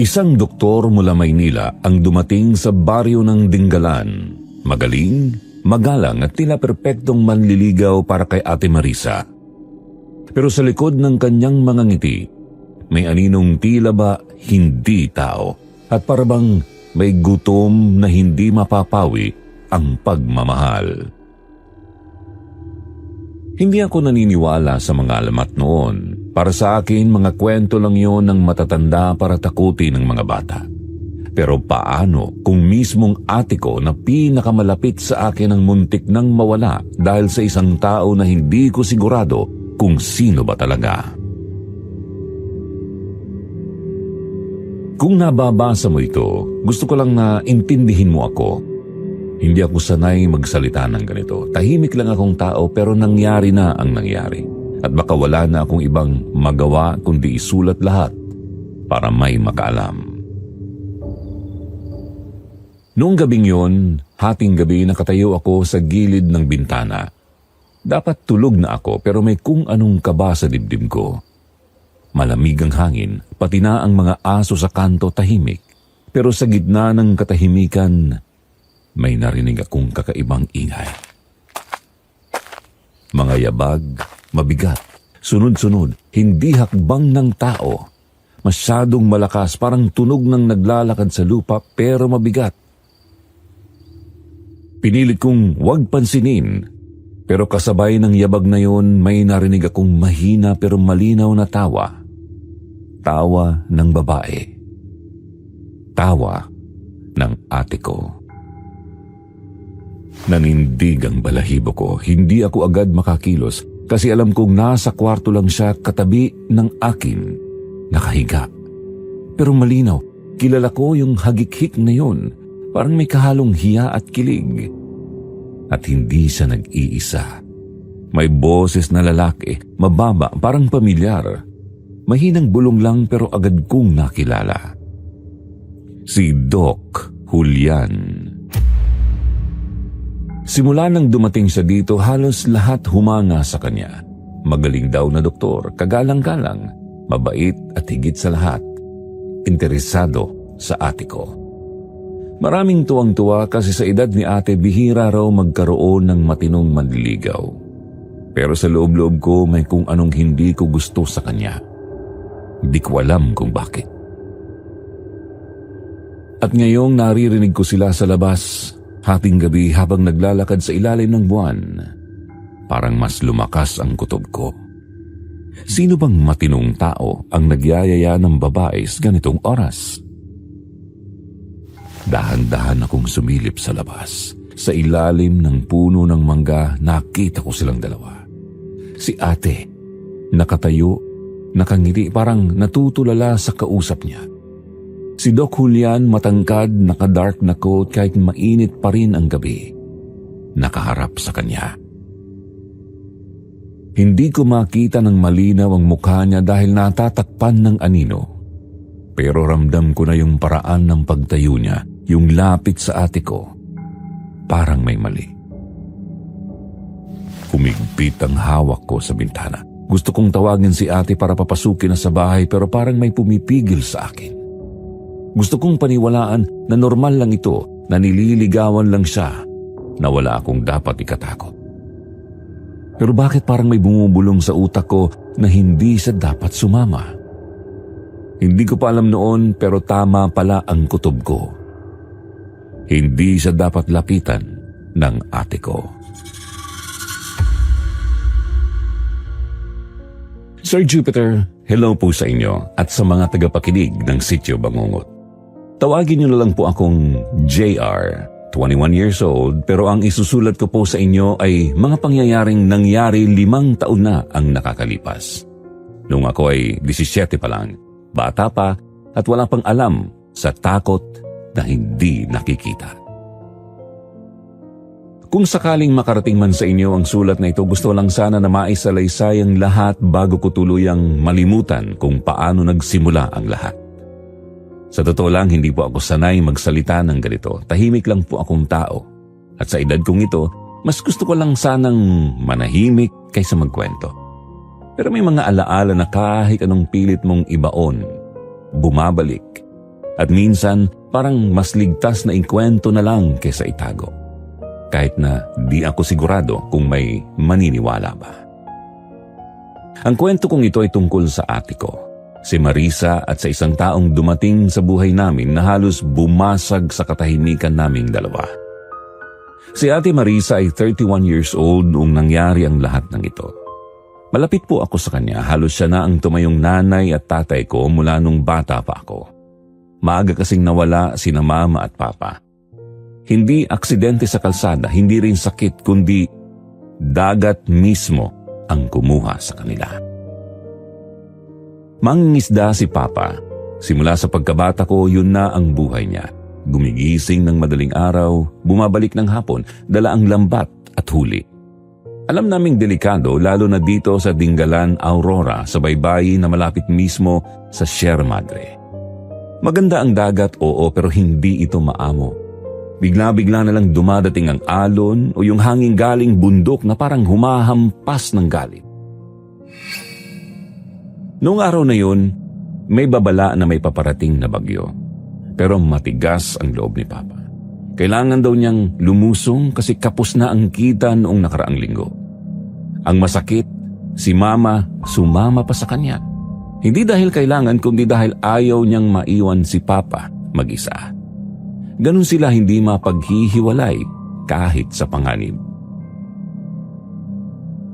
Isang doktor mula Maynila ang dumating sa baryo ng Dinggalan. Magaling, magalang at tila perpektong manliligaw para kay Ate Marisa. Pero sa likod ng kanyang mga ngiti, may aninong tila ba hindi tao at parabang may gutom na hindi mapapawi ang pagmamahal. Hindi ako naniniwala sa mga alamat noon. Para sa akin, mga kwento lang yon ng matatanda para takutin ng mga bata. Pero paano kung mismong ate ko na pinakamalapit sa akin ang muntik nang mawala dahil sa isang tao na hindi ko sigurado kung sino ba talaga? Kung nababasa mo ito, gusto ko lang na intindihin mo ako. Hindi ako sanay magsalita ng ganito. Tahimik lang akong tao pero nangyari na ang nangyari. At baka wala na akong ibang magawa kundi isulat lahat para may makaalam. Noong gabing yon, hating gabi nakatayo ako sa gilid ng bintana. Dapat tulog na ako pero may kung anong kaba sa dibdib ko. Malamig ang hangin, pati na ang mga aso sa kanto tahimik. Pero sa gitna ng katahimikan, may narinig akong kakaibang ingay. Mga yabag, mabigat, sunod-sunod, hindi hakbang ng tao. Masyadong malakas, parang tunog ng naglalakad sa lupa pero mabigat. Pinilit kong huwag pansinin, pero kasabay ng yabag na yon may narinig akong mahina pero malinaw na tawa. Tawa ng babae. Tawa ng ate ko. Nanindig ang balahibo ko. Hindi ako agad makakilos kasi alam kong nasa kwarto lang siya katabi ng akin, nakahiga. Pero malinaw, kilala ko yung hagik-hik na yun. Parang may kahalong hiya at kilig. At hindi siya nag-iisa. May boses na lalaki, mababa, parang pamilyar. Mahinang bulong lang pero agad kong nakilala. Si Doc Julian. Simula nang dumating siya dito, halos lahat humanga sa kanya. Magaling daw na doktor, kagalang-galang, mabait at higit sa lahat, interesado sa ate ko. Maraming tuwang-tuwa kasi sa edad ni ate bihira raw magkaroon ng matinong manliligaw. Pero sa loob-loob ko may kung anong hindi ko gusto sa kanya. Hindi ko alam kung bakit. At ngayong naririnig ko sila sa labas, hating gabi habang naglalakad sa ilalim ng buwan, parang mas lumakas ang kutob ko. Sino bang matinong tao ang nagyayaya ng babae sa ganitong oras? Dahan-dahan akong sumilip sa labas. Sa ilalim ng puno ng mangga, nakita ko silang dalawa. Si ate, nakatayo, nakangiti, parang natutulala sa kausap niya. Si Doc Julian, matangkad, naka-dark na coat kahit mainit pa rin ang gabi. Nakaharap sa kanya. Hindi ko makita ng malinaw ang mukha niya dahil natatakpan ng anino. Pero ramdam ko na yung paraan ng pagtayo niya, yung lapit sa ate ko. Parang may mali. Kumigpit ang hawak ko sa bintana. Gusto kong tawagin si ate para papasukin na sa bahay pero parang may pumipigil sa akin. Gusto kong paniwalaan na normal lang ito, na nililigawan lang siya, na wala akong dapat ikatakot. Pero bakit parang may bumubulong sa utak ko na hindi siya dapat sumama? Hindi ko pa alam noon pero tama pala ang kutob ko. Hindi siya dapat lapitan ng ate ko. Sir Jupiter, hello po sa inyo at sa mga tagapakinig ng Sityo Bangungot. Tawagin niyo na lang po akong JR, 21 years old, pero ang isusulat ko po sa inyo ay mga pangyayaring nangyari 5 taon na ang nakakalipas. Noong ako ay 17 pa lang, bata pa at wala pang alam sa takot na hindi nakikita. Kung sakaling makarating man sa inyo ang sulat na ito, gusto lang sana na maisalaysay ang lahat bago ko tuluyang malimutan kung paano nagsimula ang lahat. Sa totoo lang, hindi po ako sanay magsalita ng ganito. Tahimik lang po akong tao. At sa edad kong ito, mas gusto ko lang sanang manahimik kaysa magkwento. Pero may mga alaala na kahit anong pilit mong ibaon, bumabalik At minsan, parang mas ligtas na ikwento na lang kaysa itago. Kahit na di ako sigurado kung may maniniwala ba. Ang kwento kong ito ay tungkol sa ate ko, si Marisa, at sa isang taong dumating sa buhay namin na halos bumasag sa katahimikan naming dalawa. Si Ate Marisa ay 31 years old noong nangyari ang lahat ng ito. Malapit po ako sa kanya, halos siya na ang tumayong nanay at tatay ko mula nung bata pa ako. Maaga kasing nawala sina mama at papa. Hindi aksidente sa kalsada, hindi rin sakit, kundi dagat mismo ang kumuha sa kanila. Mangingisda si papa. Simula sa pagkabata ko, yun na ang buhay niya. Gumigising ng madaling araw, bumabalik ng hapon, dala ang lambat at huli. Alam naming delikado lalo na dito sa Dingalan, Aurora, sa baybayin na malapit mismo sa Sierra Madre. Maganda ang dagat, oo, pero hindi ito maamo. Bigla-bigla na lang dumadating ang alon o yung hangin galing bundok na parang humahampas ng galit. Noong araw na yun, may babala na may paparating na bagyo. Pero matigas ang loob ni Papa. Kailangan daw niyang lumusong kasi kapos na ang kita noong nakaraang linggo. Ang masakit, si Mama sumama pa sa kanya. Hindi dahil kailangan kundi dahil ayaw niyang maiwan si Papa mag-isa. Ganun sila hindi mapaghihiwalay kahit sa panganib.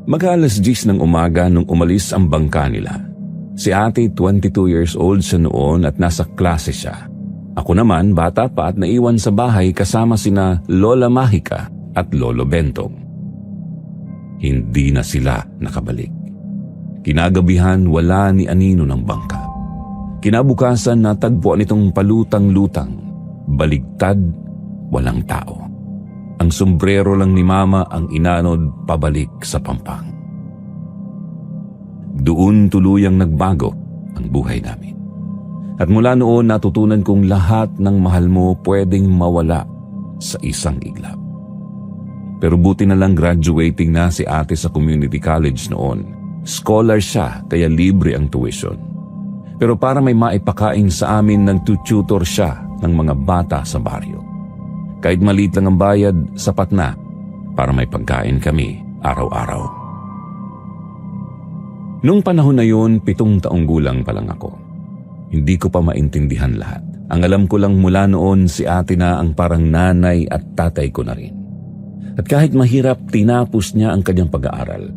Mag-alas 10 ng umaga nung umalis ang bangka nila. Si ate 22 years old siya noon at nasa klase siya. Ako naman, bata pa at naiwan sa bahay kasama sina Lola Mahika at Lolo Bentong. Hindi na sila nakabalik. Kinagabihan, wala ni anino ng bangka. Kinabukasan, natagpuan itong palutang-lutang. Baligtad, walang tao. Ang sombrero lang ni Mama ang inanod pabalik sa Pampang. Doon tuluyang nagbago ang buhay namin. At mula noon natutunan kong lahat ng mahal mo pwedeng mawala sa isang iglap. Pero buti na lang graduating na si ate sa community college noon. Scholar siya kaya libre ang tuition. Pero para may maipakain sa amin nagtututor siya ng mga bata sa baryo. Kahit maliit lang ang bayad, sapat na para may pagkain kami araw-araw. Nung panahon na yun, 7 taong gulang pa lang ako. Hindi ko pa maintindihan lahat. Ang alam ko lang mula noon si ate na ang parang nanay at tatay ko na rin. At kahit mahirap, tinapos niya ang kanyang pag-aaral.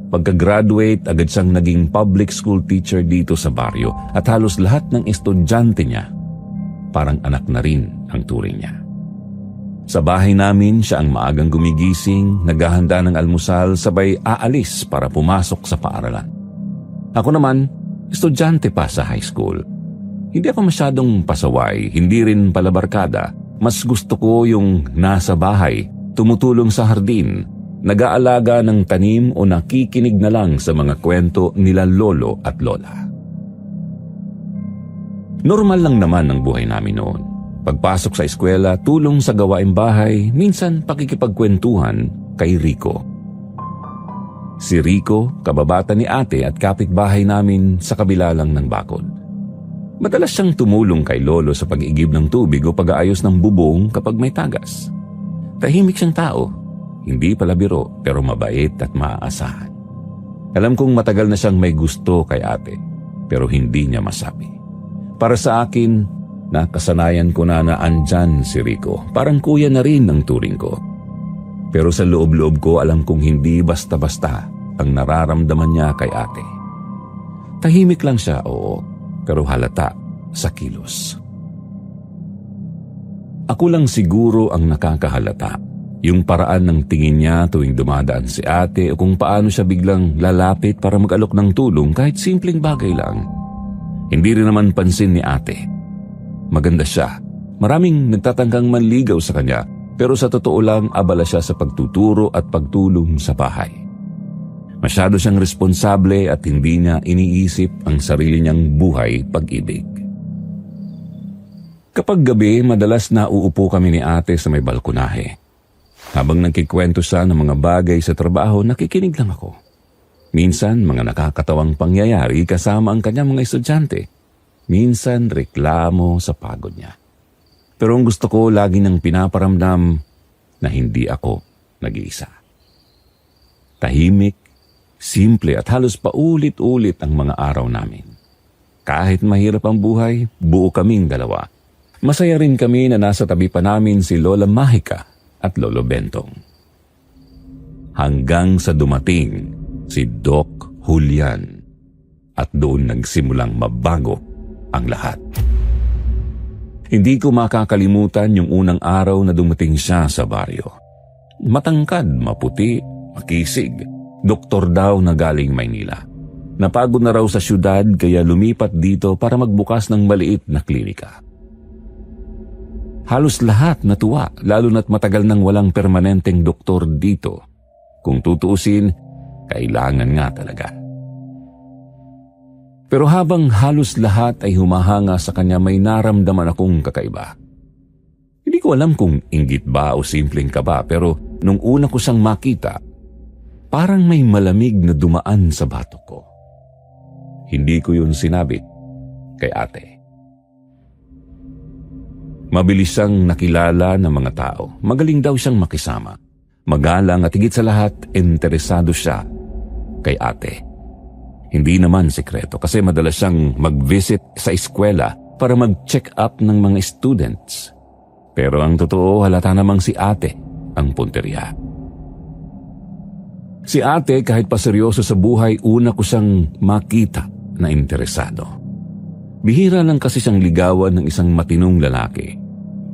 Pagka-graduate, agad siyang naging public school teacher dito sa baryo at halos lahat ng estudyante niya, parang anak na rin ang turing niya. Sa bahay namin, siya ang maagang gumigising, naghahanda ng almusal, sabay aalis para pumasok sa paaralan. Ako naman, estudyante pa sa high school. Hindi ako masyadong pasaway, hindi rin palabarkada. Mas gusto ko yung nasa bahay, tumutulong sa hardin, nag-aalaga ng tanim o nakikinig na lang sa mga kwento nila lolo at lola. Normal lang naman ang buhay namin noon. Pagpasok sa eskwela, tulong sa gawaing bahay, minsan pakikipagkwentuhan kay Rico. Si Rico, kababata ni ate at kapitbahay namin sa kabila lang ng bakod. Madalas siyang tumulong kay lolo sa pag-igib ng tubig o pag-aayos ng bubong kapag may tagas. Tahimik siyang tao, hindi pala biro pero mabait at maaasahan. Alam kong matagal na siyang may gusto kay ate, pero hindi niya masabi. Para sa akin, nakasanayan ko na andyan si Rico. Parang kuya na rin ang turing ko. Pero sa loob-loob ko alam kong hindi basta-basta ang nararamdaman niya kay ate. Tahimik lang siya, oo, pero halata sa kilos. Ako lang siguro ang nakakahalata. Yung paraan ng tingin niya tuwing dumadaan si ate o kung paano siya biglang lalapit para mag-alok ng tulong kahit simpleng bagay lang. Hindi rin naman pansin ni ate. Maganda siya. Maraming nagtatangkang manligaw sa kanya. Pero sa totoo lang, abala siya sa pagtuturo at pagtulong sa bahay. Masyado siyang responsable at hindi niya iniisip ang sarili niyang buhay pag-ibig. Kapag gabi, madalas nauupo kami ni ate sa may balkonahe. Habang nagkikwento siya ng mga bagay sa trabaho, nakikinig lang ako. Minsan, mga nakakatawang pangyayari kasama ang kanyang mga estudyante. minsan reklamo sa pagod niya. Pero ang gusto ko lagi nang pinaparamdam na hindi ako nag-iisa. Tahimik, simple at halos paulit-ulit ang mga araw namin. Kahit mahirap ang buhay, buo kaming dalawa. Masaya rin kami na nasa tabi pa namin si Lola Mahika at Lolo Bentong. Hanggang sa dumating si Doc Julian at doon nagsimulang mabago ang lahat. Hindi ko makakalimutan yung unang araw na dumating siya sa baryo. Matangkad, maputi, makisig. Doktor daw na galing Maynila. Napagod na raw sa syudad kaya lumipat dito para magbukas ng maliit na klinika. Halos lahat natuwa, lalo na't matagal nang walang permanenteng doktor dito. Kung tutuusin, kailangan nga talaga. Pero habang halos lahat ay humahanga sa kanya, may naramdaman akong kakaiba. Hindi ko alam kung inggit ba o simpleng kaba, pero nung una ko siyang makita, parang may malamig na dumaan sa batok ko. Hindi ko yun sinabi kay ate. Mabilis siyang nakilala ng mga tao. Magaling daw siyang makisama. Magalang at higit sa lahat, interesado siya kay ate. Hindi naman sikreto kasi madalas siyang mag-visit sa eskwela para mag-check up ng mga students. Pero ang totoo, halata namang si ate ang punteriya. Si ate, kahit pa seryoso sa buhay, una ko siyang makita na interesado. Bihira lang kasi siyang ligawan ng isang matinong lalaki.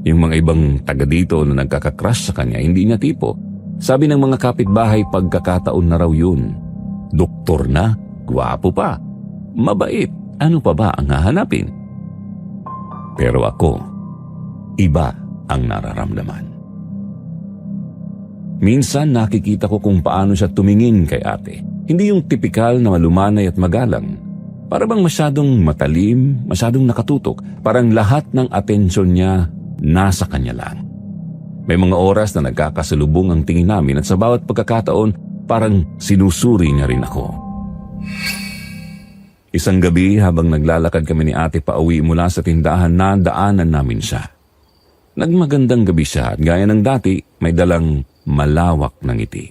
Yung mga ibang taga dito na nagkakakrush sa kanya, hindi niya tipo. Sabi ng mga kapitbahay, pagkakataon na raw yun. Doktor na, gwapo pa, mabait, ano pa ba ang hahanapin? Pero ako, iba ang nararamdaman. Minsan nakikita ko kung paano siya tumingin kay ate. Hindi yung tipikal na malumanay at magalang. Para bang masyadong matalim, masyadong nakatutok. Parang lahat ng atensyon niya nasa kanya lang. May mga oras na nagkakasalubong ang tingin namin at sa bawat pagkakataon, parang sinusuri niya rin ako. Isang gabi habang naglalakad kami ni ate pauwi mula sa tindahan, nadaanan namin siya. Nagmagandang gabi siya at gaya ng dati, may dalang malawak na ngiti.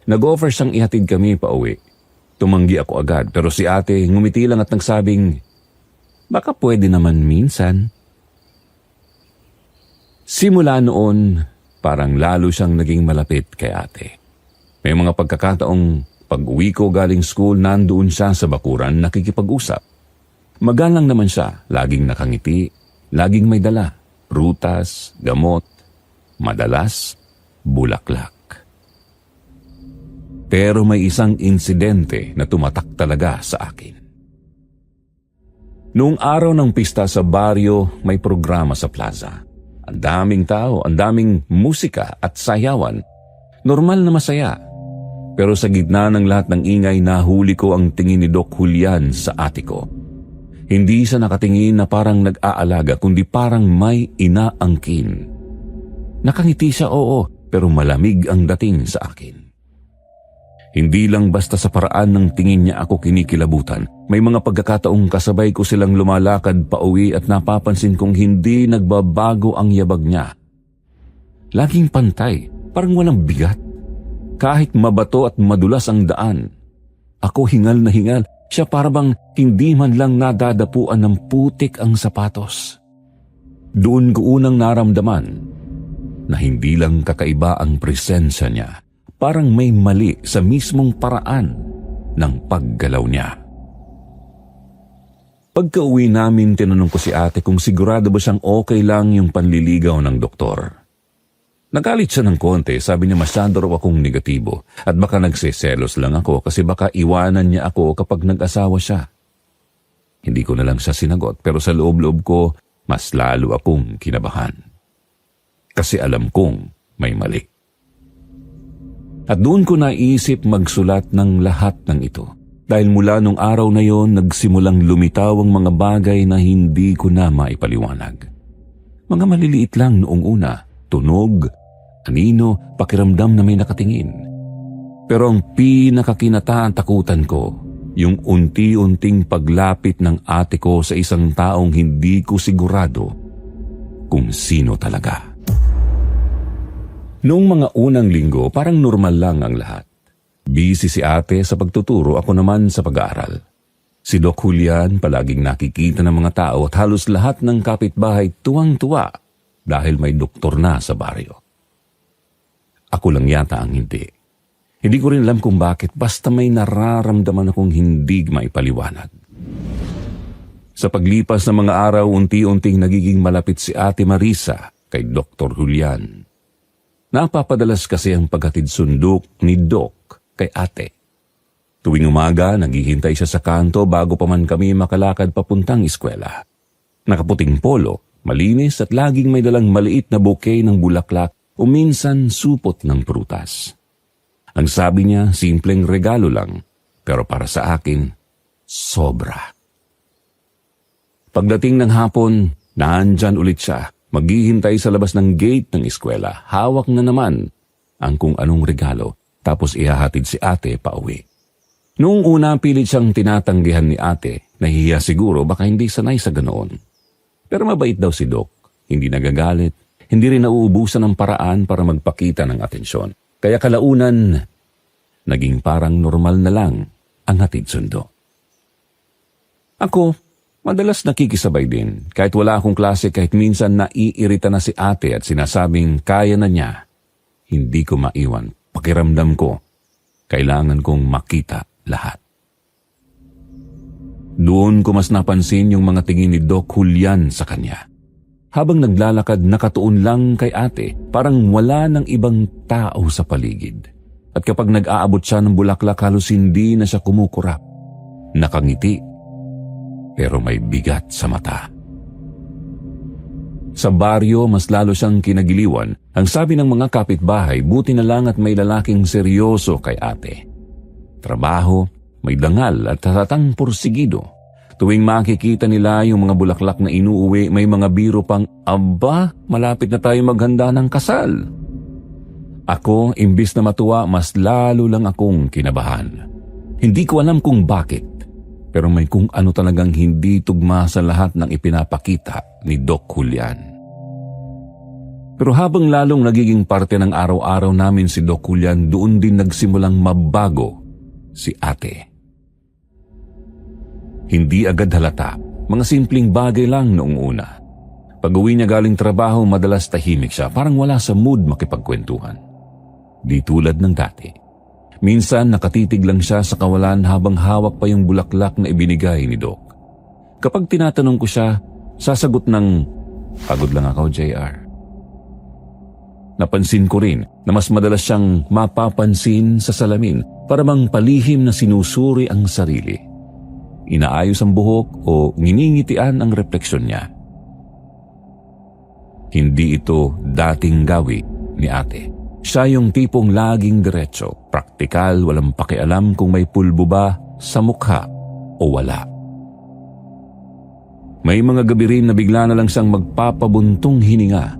Nag-offer siyang ihatid kami pauwi. Tumanggi ako agad pero si ate ngumiti lang at nagsabing, baka pwede naman minsan. Simula noon, parang lalo siyang naging malapit kay ate. May mga pagkakataong pag-uwi ko galing school, nandoon siya sa bakuran nakikipag-usap. Magalang naman siya, laging nakangiti, laging may dala, prutas, gamot, madalas, bulaklak. Pero may isang insidente na tumatak talaga sa akin. Noong araw ng pista sa baryo, may programa sa plaza. Ang daming tao, ang daming musika at sayawan. Normal na masaya. Pero sa gitna ng lahat ng ingay, nahuli ko ang tingin ni Doc Julian sa ate ko. Hindi siya nakatingin na parang nag-aalaga, kundi parang may inaangkin. Nakangiti siya, oo, pero malamig ang dating sa akin. Hindi lang basta sa paraan ng tingin niya ako kinikilabutan. May mga pagkakataong kasabay ko silang lumalakad pauwi at napapansin kong hindi nagbabago ang yabag niya. Laging pantay, parang walang bigat. Kahit mabato at madulas ang daan, ako hingal na hingal, siya parabang hindi man lang nadadapuan ng putik ang sapatos. Doon ko unang naramdaman na hindi lang kakaiba ang presensya niya, parang may mali sa mismong paraan ng paggalaw niya. Pagka-uwi namin, tinanong ko si ate kung sigurado ba siyang okay lang yung panliligaw ng doktor. Nagalit siya ng konti, sabi niya masyado raw akong negatibo at baka nagseselos lang ako kasi baka iwanan niya ako kapag nag-asawa siya. Hindi ko na lang siya sinagot pero sa loob-loob ko, mas lalo akong kinabahan. Kasi alam kong may mali. At doon ko naisip magsulat ng lahat ng ito. Dahil mula nung araw na yon, nagsimulang lumitaw ang mga bagay na hindi ko na maipaliwanag. Mga maliliit lang noong una, tunog, anino, pakiramdam na may nakatingin. Pero ang pinakakinataan takutan ko, Yung unti-unting paglapit ng ate ko sa isang taong hindi ko sigurado kung sino talaga. Noong mga unang linggo, parang normal lang ang lahat. Busy si ate sa pagtuturo, ako naman sa pag-aaral. Si Doc Julian palaging nakikita ng mga tao at halos lahat ng kapitbahay tuwang-tuwa dahil may doktor na sa baryo. Ako lang yata ang hindi. Hindi ko rin alam kung bakit, basta may nararamdaman akong hindi maipaliwanag. Sa paglipas ng mga araw, unti-unting nagiging malapit si Ate Marisa kay Dr. Julian. Napapadalas kasi ang paghatid sundok ni Doc kay ate. Tuwing umaga, naghihintay siya sa kanto bago pa man kami makalakad papuntang eskwela. Nakaputing polo, malinis at laging may dalang maliit na bouquet ng bulaklak o minsan supot ng prutas. Ang sabi niya, simpleng regalo lang, pero para sa akin, sobra. Pagdating ng hapon, naandyan ulit siya, maghihintay sa labas ng gate ng eskwela. Hawak na naman ang kung anong regalo, tapos ihahatid si ate pauwi. Noong una, pilit siyang tinatanggihan ni ate. Nahihiya siguro, baka hindi sanay sa ganoon. Pero mabait daw si Doc. Hindi nagagalit, hindi rin nauubusan ng paraan para magpakita ng atensyon. Kaya kalaunan, naging parang normal na lang ang hatid sundo. Ako, madalas nakikisabay din. Kahit wala akong klase, kahit minsan naiirita na si ate at sinasabing kaya na niya, hindi ko maiwan. Pakiramdam ko, kailangan kong makita lahat. Doon ko mas napansin yung mga tingin ni Doc Julian sa kanya. Habang naglalakad, nakatuon lang kay ate, parang wala ng ibang tao sa paligid. At kapag nag-aabot siya ng bulaklak, halos hindi na siya kumukurap. Nakangiti, pero may bigat sa mata. Sa baryo, mas lalo siyang kinagiliwan. Ang sabi ng mga kapitbahay, buti na lang at may lalaking seryoso kay ate. Trabaho, may dangal at halatang porsigido. Tuwing makikita nila yung mga bulaklak na inuuwi, may mga biro pang, aba, malapit na tayo maghanda ng kasal. Ako, imbis na matuwa, mas lalo lang akong kinabahan. Hindi ko alam kung bakit, pero may kung ano talagang hindi tugma sa lahat ng ipinapakita ni Doc Julian. Pero habang lalong nagiging parte ng araw-araw namin si Doc Julian, doon din nagsimulang mabago si ate. Hindi agad halata, mga simpleng bagay lang noong una. Pag-uwi niya galing trabaho, madalas tahimik siya, parang wala sa mood makipagkwentuhan. Di tulad ng dati. Minsan nakatitig lang siya sa kawalan habang hawak pa yung bulaklak na ibinigay ni Doc. Kapag tinatanong ko siya, sasagot ng, "Pagod lang ako, JR." Napansin ko rin na mas madalas siyang mapapansin sa salamin para bang palihim na sinusuri ang sarili. Inaayos ang buhok o nginingitian ang refleksyon niya. Hindi ito dating gawi ni ate. Siya yung tipong laging diretso, praktikal, walang pakialam kung may pulbo ba sa mukha o wala. May mga gabi rin na bigla na lang siyang magpapabuntong hininga,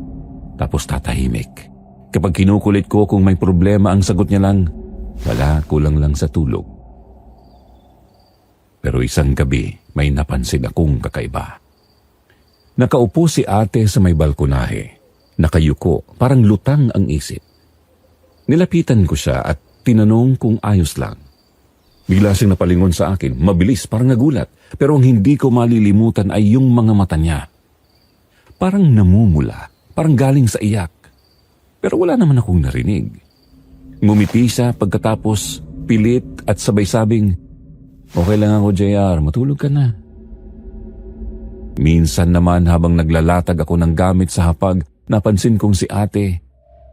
tapos tatahimik. Kapag kinukulit ko kung may problema, ang sagot niya lang, wala, kulang lang sa tulog. Pero isang gabi, may napansin akong kakaiba. Nakaupo si ate sa may balkonahe. Nakayuko, parang lutang ang isip. Nilapitan ko siya at tinanong kung ayos lang. Bigla siyang napalingon sa akin, mabilis, parang nagulat. Pero ang hindi ko malilimutan ay yung mga mata niya. Parang namumula, parang galing sa iyak. Pero wala naman akong narinig. Ngumiti siya pagkatapos pilit at sabay sabing, "Okay lang ako, JR, matulog ka na." Minsan naman habang naglalatag ako ng gamit sa hapag, napansin kong si ate,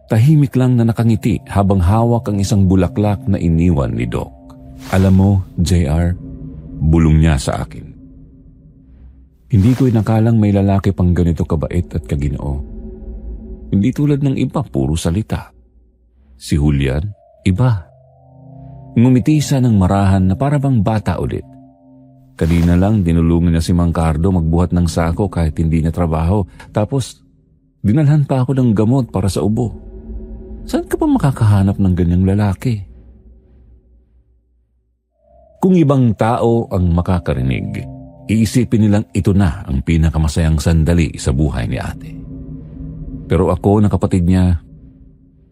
tahimik lang na nakangiti habang hawak ang isang bulaklak na iniwan ni Doc. "Alam mo, JR," bulong niya sa akin, "hindi ko inakalang may lalaki pang ganito kabait at kaginoo. Hindi tulad ng iba, puro salita. Si Julian, iba." Ngumiti siya ng marahan na para bang bata ulit. Kanina lang dinulungan niya si Mang Cardo magbuhat ng sako kahit hindi niya trabaho. Tapos dinalhan pa ako ng gamot para sa ubo. Saan ka pa makakahanap ng ganyang lalaki? Kung ibang tao ang makakarinig, iisipin nilang ito na ang pinakamasayang sandali sa buhay ni ate. Pero ako na kapatid niya,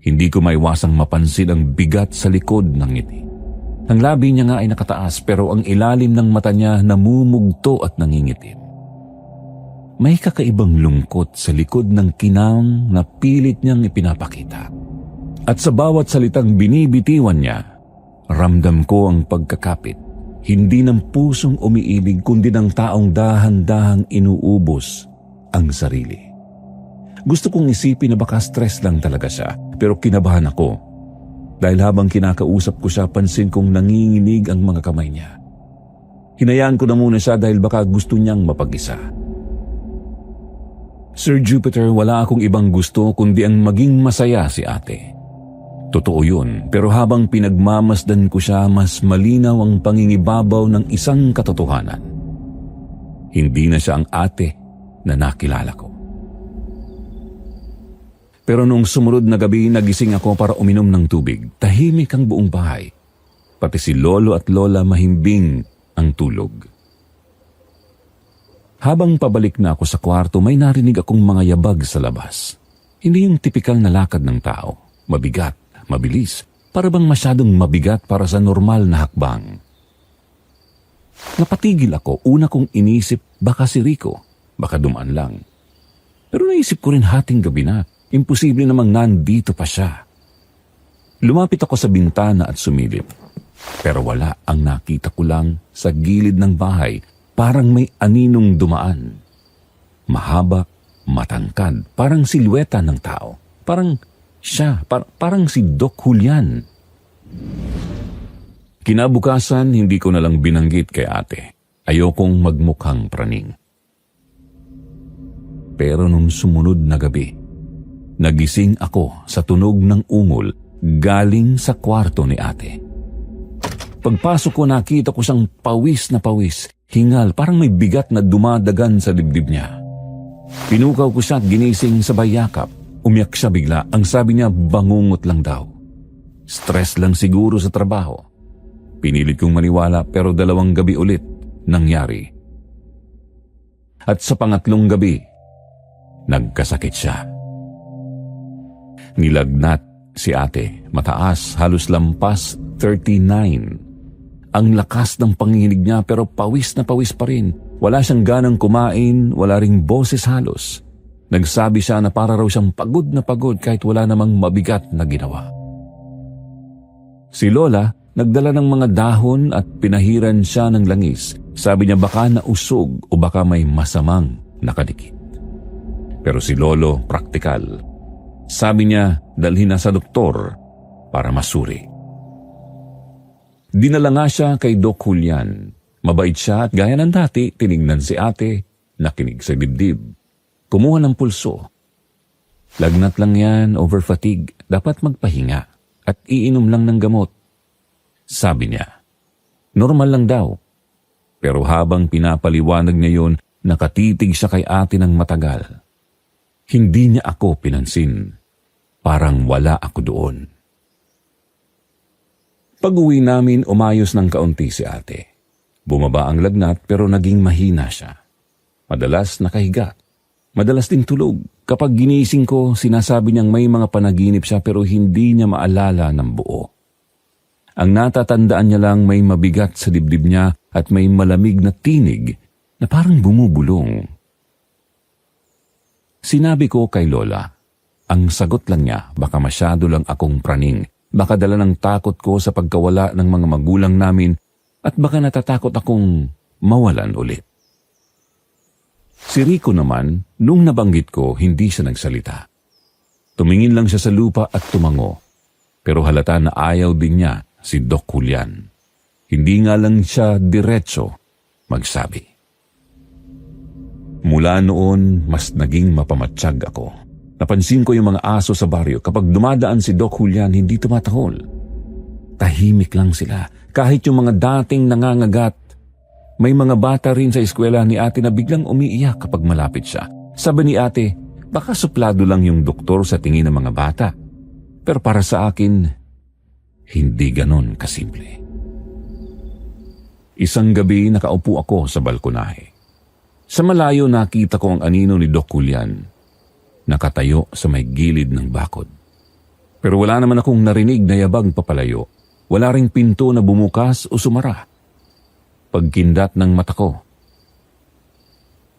hindi ko maiwasang mapansin ang bigat sa likod ng ngiti. Ang labi niya nga ay nakataas pero ang ilalim ng mata niya namumugto at nangingitim. May kakaibang lungkot sa likod ng kinang na pilit niyang ipinapakita. At sa bawat salitang binibitiwan niya, ramdam ko ang pagkakapit, hindi ng pusong umiibig kundi ng taong dahan-dahang inuubos ang sarili. Gusto kong isipin na baka stress lang talaga siya, pero kinabahan ako. Dahil habang kinakausap ko siya, pansin kong nanginginig ang mga kamay niya. Hinayaan ko na muna siya dahil baka gusto niyang mapag-isa. Sir Jupiter, wala akong ibang gusto kundi ang maging masaya si ate. Totoo yun, pero habang pinagmamasdan ko siya, mas malinaw ang pangingibabaw ng isang katotohanan. Hindi na siya ang ate na nakilala ko. Pero nung sumunod na gabi, nagising ako para uminom ng tubig. Tahimik ang buong bahay. Pati si lolo at lola mahimbing ang tulog. Habang pabalik na ako sa kwarto, may narinig akong mga yabag sa labas. Hindi yung tipikal na lakad ng tao. Mabigat, mabilis. Para bang masyadong mabigat para sa normal na hakbang. Napatigil ako. Una kong inisip, baka si Rico. Baka dumaan lang. Pero naisip ko rin hating gabi na. Imposible namang nandito pa siya. Lumapit ako sa bintana at sumilip. Pero wala, ang nakita ko lang sa gilid ng bahay, parang may aninong dumaan. Mahaba, matangkad, parang silweta ng tao. Parang siya, parang si Doc Julian. Kinabukasan, hindi ko nalang binanggit kay ate. Ayokong magmukhang praning. Pero nung sumunod na gabi, nagising ako sa tunog ng ungol galing sa kwarto ni ate. Pagpasok ko, nakita ko siyang pawis na pawis, hingal, parang may bigat na dumadagan sa dibdib niya. Pinukaw ko siya at ginising sabay yakap. Umiyak siya bigla. Ang sabi niya, bangungot lang daw. Stress lang siguro sa trabaho. Pinilit kong maniwala pero 2 gabi ulit nangyari. At sa pangatlong gabi, nagkasakit siya. Nilagnat si ate, mataas, halos lampas 39. Ang lakas ng panginginig niya pero pawis na pawis pa rin. Wala siyang ganang kumain, wala ring boses halos. Nagsabi siya na para raw siyang pagod na pagod kahit wala namang mabigat na ginawa. Si Lola, nagdala ng mga dahon at pinahiran siya ng langis. Sabi niya baka nausog o baka may masamang nakadikit. Pero si Lolo, praktikal. Sabi niya, dalhin na sa doktor para masuri. Dinala nga siya kay Doc Julian. Mabait siya at gaya ng dati, tinignan si ate, nakinig sa dibdib. Kumuha ng pulso. Lagnat lang yan, over fatigue. Dapat magpahinga at iinom lang ng gamot. Sabi niya, normal lang daw. Pero habang pinapaliwanag niya yun, nakatitig siya kay ate ng matagal. Hindi niya ako pinansin. Parang wala ako doon. Pag-uwi namin, umayos ng kaunti si ate. Bumaba ang lagnat pero naging mahina siya. Madalas nakahiga. Madalas din tulog. Kapag ginising ko, sinasabi niyang may mga panaginip siya pero hindi niya maalala ng buo. Ang natatandaan niya lang may mabigat sa dibdib niya at may malamig na tinig na parang bumubulong. Sinabi ko kay Lola, ang sagot lang niya, baka masyado lang akong praning, baka dala ng takot ko sa pagkawala ng mga magulang namin at baka natatakot akong mawalan ulit. Si Rico naman, nung nabanggit ko, hindi siya nagsalita. Tumingin lang siya sa lupa at tumango, pero halata na ayaw din niya si Doc Julian. Hindi nga lang siya diretso magsabi. Mula noon, mas naging mapamatsyag ako. Napansin ko yung mga aso sa baryo. Kapag dumadaan si Doc Julian, hindi tumatahol. Tahimik lang sila. Kahit yung mga dating nangangagat. May mga bata rin sa eskwela ni ate na biglang umiiyak kapag malapit siya. Sabi ni ate, baka suplado lang yung doktor sa tingin ng mga bata. Pero para sa akin, hindi ganon kasimple. Isang gabi nakaupo ako sa balkonahe. Sa malayo nakita ko ang anino ni Doc Julian. Nakatayo sa may gilid ng bakod. Pero wala naman akong narinig na yabag papalayo. Wala ring pinto na bumukas o sumara. Pagkindat ng mata ko,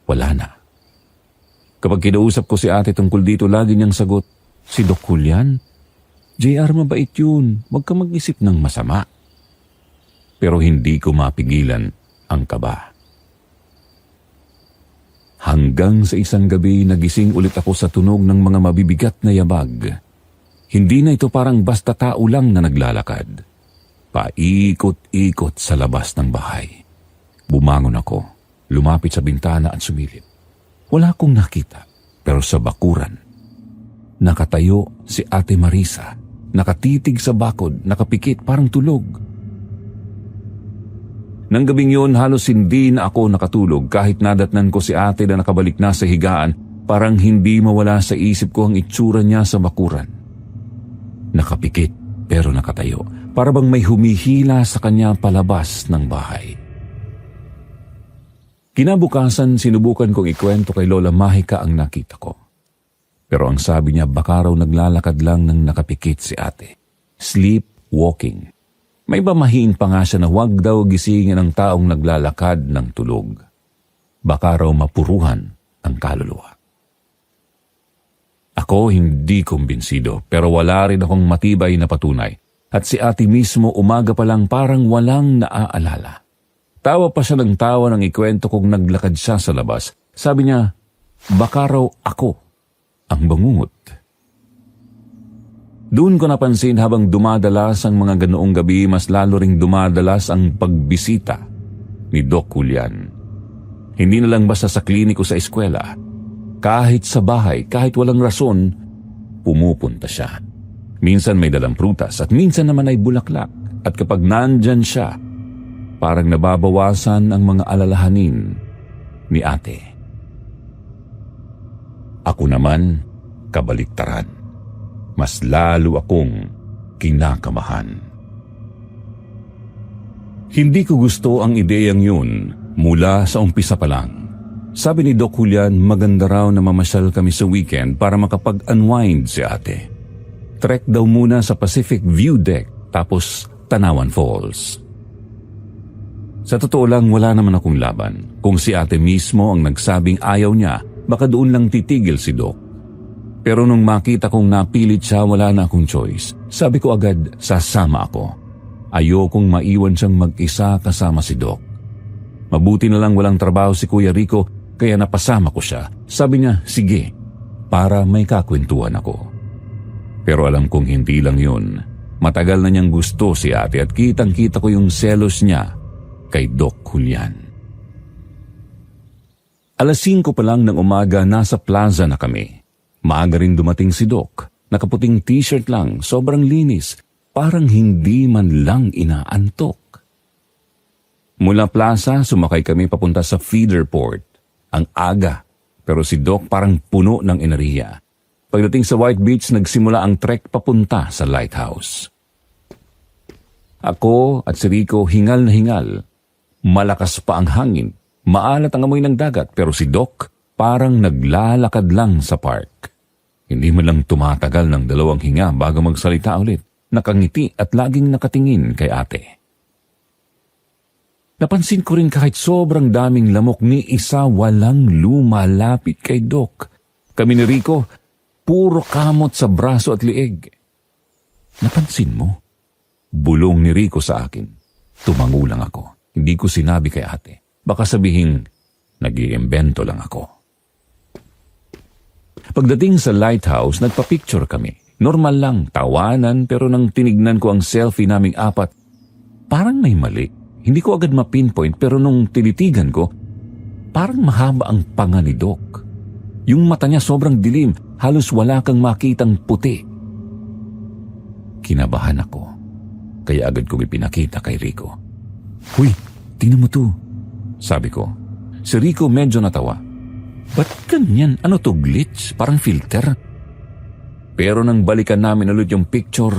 wala na. Kapag kinausap ko si ate tungkol dito, lagi niyang sagot, "Si Doc Julian? JR, mabait yun. Huwag ka mag-isip ng masama." Pero hindi ko mapigilan ang kaba. Hanggang sa isang gabi, nagising ulit ako sa tunog ng mga mabibigat na yabag. Hindi na ito parang basta tao lang na naglalakad. Paikot-ikot sa labas ng bahay. Bumangon ako, lumapit sa bintana at sumilip. Wala akong nakita, pero sa bakuran, nakatayo si Ate Marisa, nakatitig sa bakod, nakapikit parang tulog. Nang gabing yun, halos hindi na ako nakatulog kahit nadatnan ko si ate na nakabalik na sa higaan, parang hindi mawala sa isip ko ang itsura niya sa bakuran. Nakapikit pero nakatayo, para bang may humihila sa kanya palabas ng bahay. Kinabukasan, sinubukan kong ikwento kay Lola Mahika ang nakita ko. Pero ang sabi niya, baka raw naglalakad lang ng nakapikit si ate. Sleepwalking. May bamahiin pa nga siya na huwag daw gisingin ang taong naglalakad ng tulog. Baka raw mapuruhan ang kaluluwa. Ako hindi kumbinsido, pero wala rin akong matibay na patunay. At si ate mismo umaga pa lang parang walang naaalala. Tawa pa siya ng tawa nang ikwento kong naglakad siya sa labas. Sabi niya, baka raw ako ang bangungot. Doon ko napansin habang dumadalas ang mga ganoong gabi, mas lalo ring dumadalas ang pagbisita ni Doc Julian. Hindi na lang basta sa kliniko sa eskwela. Kahit sa bahay, kahit walang rason, pumupunta siya. Minsan may dalang prutas at minsan naman ay bulaklak. At kapag nandyan siya, parang nababawasan ang mga alalahanin ni ate. Ako naman, kabaliktaran. Mas lalo akong kinakamahan. Hindi ko gusto ang ideyang yun mula sa umpisa pa lang. Sabi ni Doc Julian, maganda raw na mamasyal kami sa weekend para makapag-unwind si ate. Trek daw muna sa Pacific View Deck tapos Tanawan Falls. Sa totoo lang, wala naman akong laban. Kung si ate mismo ang nagsabing ayaw niya, baka doon lang titigil si Doc. Pero nung makita kong napilit siya, wala na akong choice. Sabi ko agad, sasama ako. Ayokong maiwan siyang mag-isa kasama si Doc. Mabuti na lang walang trabaho si Kuya Rico, kaya napasama ko siya. Sabi niya, sige, para may kakwentuhan ako. Pero alam kong hindi lang yun. Matagal na niyang gusto si ate at kitang-kita ko yung selos niya kay Doc Julian. 5:00 pa lang ng umaga, nasa plaza na kami. Maaga rin dumating si Doc. Nakaputing t-shirt lang, sobrang linis. Parang hindi man lang inaantok. Mula plaza, sumakay kami papunta sa feeder port. Ang aga, pero si Doc parang puno ng enerhiya. Pagdating sa White Beach, nagsimula ang trek papunta sa lighthouse. Ako at si Rico hingal na hingal. Malakas pa ang hangin. Maalat ang amoy ng dagat, pero si Doc parang naglalakad lang sa park. Hindi man lang tumatagal ng 2 hinga bago magsalita ulit. Nakangiti at laging nakatingin kay ate. Napansin ko rin kahit sobrang daming lamok ni isa, walang lumalapit kay Doc. Kami ni Rico, puro kamot sa braso at lieg. Napansin mo? Bulong ni Rico sa akin. Tumango lang ako. Hindi ko sinabi kay ate. Baka sabihin, nag-iimbento lang ako. Pagdating sa lighthouse, nagpa-picture kami. Normal lang, tawanan, pero nang tinignan ko ang selfie naming 4, parang may mali. Hindi ko agad ma-pinpoint, pero nung tinitigan ko, parang mahaba ang panga ni Doc. Yung mata niya sobrang dilim, halos wala kang makitang puti. Kinabahan ako, kaya agad kong ipinakita kay Rico. "Huy, tingnan mo to," sabi ko. Si Rico medyo natawa. "Ba't ganyan? Ano to, glitch? Parang filter?" Pero nang balikan namin ulit yung picture,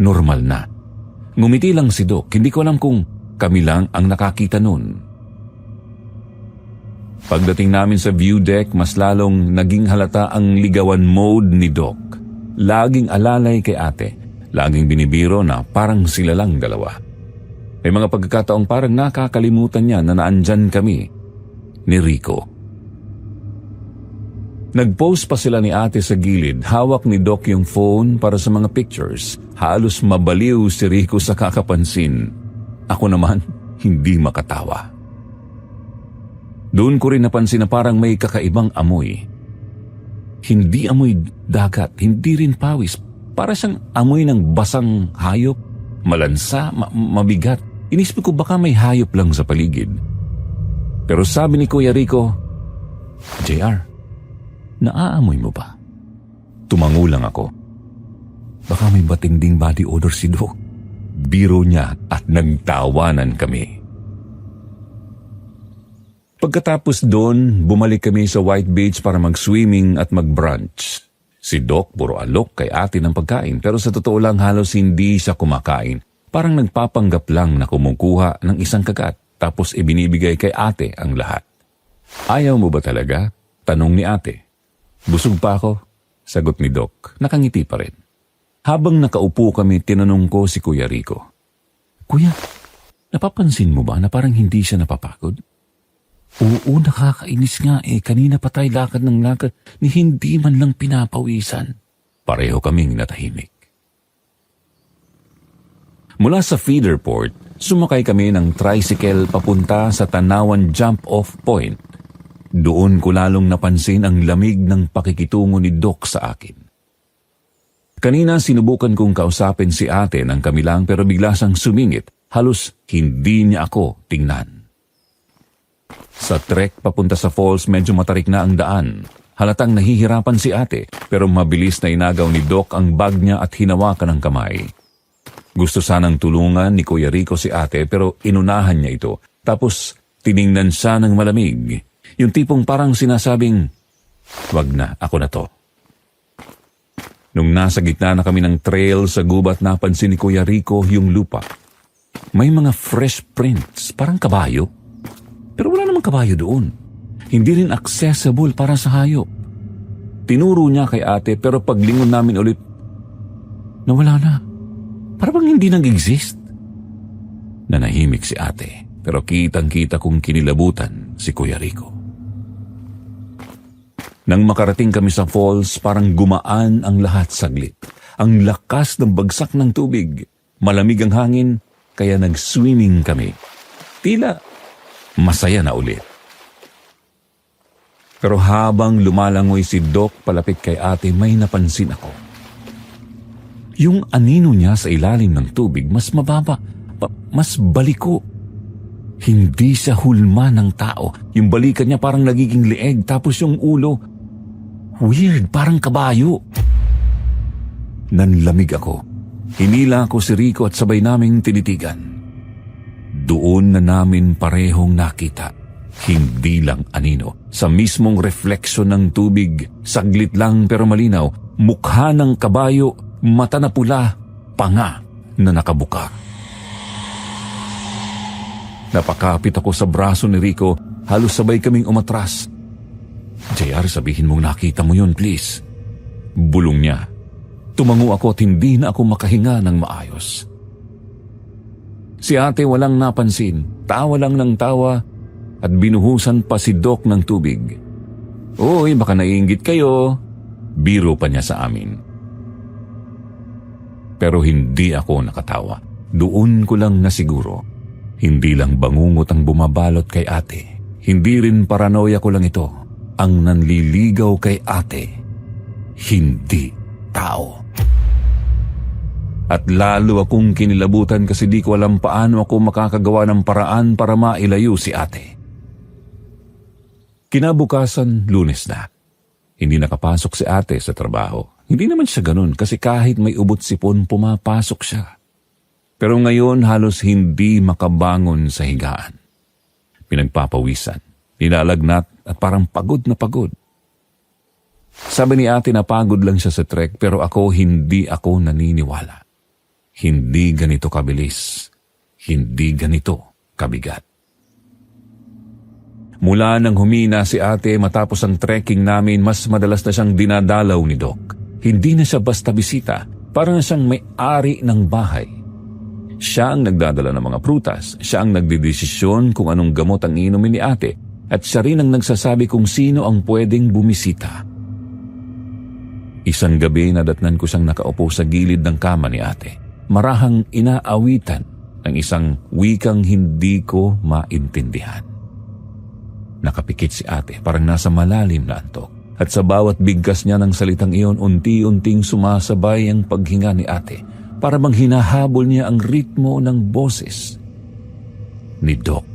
normal na. Ngumiti lang si Doc. Hindi ko alam kung kami lang ang nakakita nun. Pagdating namin sa view deck, mas lalong naging halata ang ligawan mode ni Doc. Laging alalay kay ate. Laging binibiro na parang sila lang dalawa. May mga pagkakataong parang nakakalimutan niya na naandyan kami ni Rico. Nag-post pa sila ni ate sa gilid. Hawak ni Doc yung phone para sa mga pictures. Halos mabaliw si Rico sa kakapansin. Ako naman, hindi makatawa. Doon ko rin napansin na parang may kakaibang amoy. Hindi amoy dagat, hindi rin pawis. Para siyang amoy ng basang hayop, malansa, mabigat. Inisip ko baka may hayop lang sa paligid. Pero sabi ni Kuya Rico, JR, naaamoy mo ba? Tumango lang ako. Baka may matinding body odor si Doc. Biro niya at nagtawanan kami. Pagkatapos doon, bumalik kami sa White Beach para mag-swimming at mag-brunch. Si Doc puro alok kay ate ng pagkain pero sa totoo lang halos hindi siya kumakain. Parang nagpapanggap lang na kumukuha ng isang kagat tapos ibinibigay kay ate ang lahat. Ayaw mo ba talaga? Tanong ni ate. Busog pa ako? Sagot ni Doc. Nakangiti pa rin. Habang nakaupo kami, tinanong ko si Kuya Rico. Kuya, napapansin mo ba na parang hindi siya napapagod? Oo, nakakainis nga kanina pa tayo lakad ng lakad ni hindi man lang pinapawisan. Pareho kaming natahimik. Mula sa feeder port, sumakay kami ng tricycle papunta sa Tanawan Jump-Off Point. Doon ko lalong napansin ang lamig ng pakikitungo ni Doc sa akin. Kanina sinubukan kong kausapin si ate ng kami lang pero bigla siyang sumingit. Halos hindi niya ako tingnan. Sa trek papunta sa falls, medyo matarik na ang daan. Halatang nahihirapan si ate, pero mabilis na inagaw ni Doc ang bag niya at hinawakan ng kamay. Gusto sanang tulungan ni Kuya Rico si ate, pero inunahan niya ito. Tapos tiningnan siya ng malamig. Yung tipong parang sinasabing, wag na, ako na to. Nung nasa gitna na kami ng trail sa gubat, napansin ni Kuya Rico yung lupa. May mga fresh prints, parang kabayo. Pero wala namang kabayo doon. Hindi rin accessible para sa hayop. Tinuro niya kay ate pero paglingon namin ulit, nawala na. Para bang hindi nag-exist. Nanahimik si ate pero kitang-kita kong kinilabutan si Kuya Rico. Nang makarating kami sa falls, parang gumaan ang lahat saglit. Ang lakas ng bagsak ng tubig. Malamig ang hangin kaya nag-swimming kami. Tila masaya na ulit. Pero habang lumalangoy si Doc palapit kay ate, may napansin ako. Yung anino niya sa ilalim ng tubig, mas mababa, mas baliko. Hindi siya hulma ng tao. Yung balikan niya parang nagiging leeg, tapos yung ulo, weird, parang kabayo. Nanlamig ako. Hinila ko si Rico at sabay naming tinitigan. Doon na namin parehong nakita, hindi lang anino. Sa mismong refleksyon ng tubig, saglit lang pero malinaw, mukha ng kabayo, mata na pula, panga na nakabuka. Napakapit ako sa braso ni Rico, halos sabay kaming umatras. JR, sabihin mong nakita mo yun, please. Bulong niya. Tumango ako at hindi na ako makahinga ng maayos. Si ate walang napansin, tawa lang ng tawa at binuhusan pa si Doc ng tubig. Uy, baka naiinggit kayo. Biro pa niya sa amin. Pero hindi ako nakatawa. Doon ko lang nasiguro. Hindi lang bangungot ang bumabalot kay ate. Hindi rin paranoia ko lang ito. Ang nanliligaw kay ate, hindi tao. At lalo akong kinilabutan kasi di ko alam paano ako makakagawa ng paraan para mailayo si ate. Kinabukasan, Lunes na. Hindi nakapasok si ate sa trabaho. Hindi naman siya ganun kasi kahit may ubot sipon, pumapasok siya. Pero ngayon halos hindi makabangon sa higaan. Pinagpapawisan, nilalagnat at parang pagod na pagod. Sabi ni ate na pagod lang siya sa trek pero hindi ako naniniwala. Hindi ganito kabilis. Hindi ganito kabigat. Mula nang humina si ate matapos ang trekking namin, mas madalas na siyang dinadalaw ni Doc. Hindi na siya basta bisita, parang siyang may-ari ng bahay. Siya ang nagdadala ng mga prutas, siya ang nagdedesisyon kung anong gamot ang inumin ni ate, at siya rin ang nagsasabi kung sino ang pwedeng bumisita. Isang gabi nadatnan ko siyang nakaupo sa gilid ng kama ni ate. Marahang inaawitan ng isang wikang hindi ko maintindihan. Nakapikit si ate, parang nasa malalim na antok. At sa bawat bigkas niya ng salitang iyon, unti-unting sumasabay ang paghinga ni ate, para bang hinahabol niya ang ritmo ng boses ni Doc.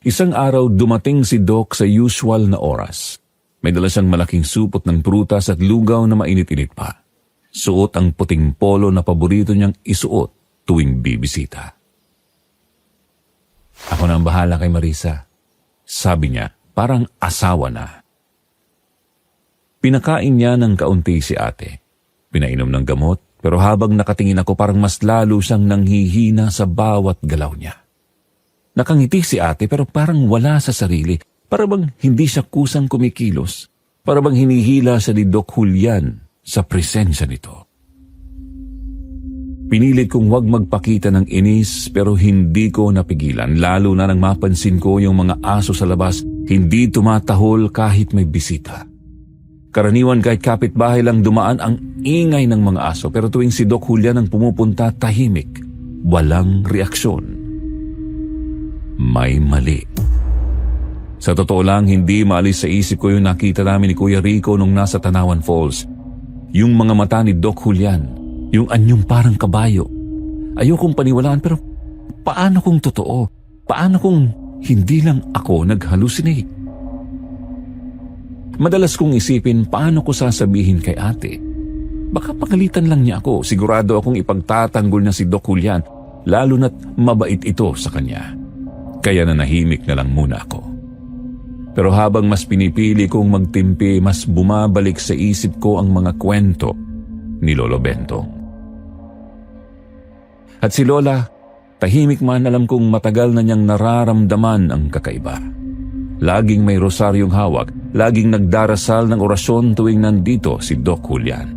Isang araw dumating si Doc sa usual na oras. May dala siyang malaking supot ng prutas at lugaw na mainit-init pa. Suot ang puting polo na paborito niyang isuot tuwing bibisita. "Ako na ang bahala kay Marisa," sabi niya, parang asawa na. Pinakain niya ng kaunti si ate. Pinainom ng gamot, pero habang nakatingin ako parang mas lalo siyang nanghihina sa bawat galaw niya. Nakangiti si ate pero parang wala sa sarili, para bang hindi siya kusang kumikilos, para bang hinihila siya ni Doc Julian sa presensya nito. Pinilit kong huwag magpakita ng inis pero hindi ko napigilan, lalo na nang mapansin ko yung mga aso sa labas hindi tumatahol kahit may bisita. Karaniwan kahit kapitbahay lang dumaan ang ingay ng mga aso, pero tuwing si Doc Julian ang pumupunta, tahimik, walang reaksyon. May mali. Sa totoo lang, hindi maalis sa isip ko yung nakita namin ni Kuya Rico nung nasa Tanawan Falls. Yung mga mata ni Doc Julian, yung anyong parang kabayo. Ayokong paniwalaan, pero paano kung totoo? Paano kung hindi lang ako nag-hallucinate? Madalas kong isipin, paano ko sasabihin kay ate? Baka pagalitan lang niya ako. Sigurado akong ipagtatanggol niya si Doc Julian, lalo na't mabait ito sa kanya. Kaya nanahimik na lang muna ako. Pero habang mas pinipili kong magtimpi, mas bumabalik sa isip ko ang mga kwento ni Lolo Bentong. At si Lola, tahimik man, alam kong matagal na niyang nararamdaman ang kakaiba. Laging may rosaryong hawak, laging nagdarasal ng orasyon tuwing nandito si Doc Julian.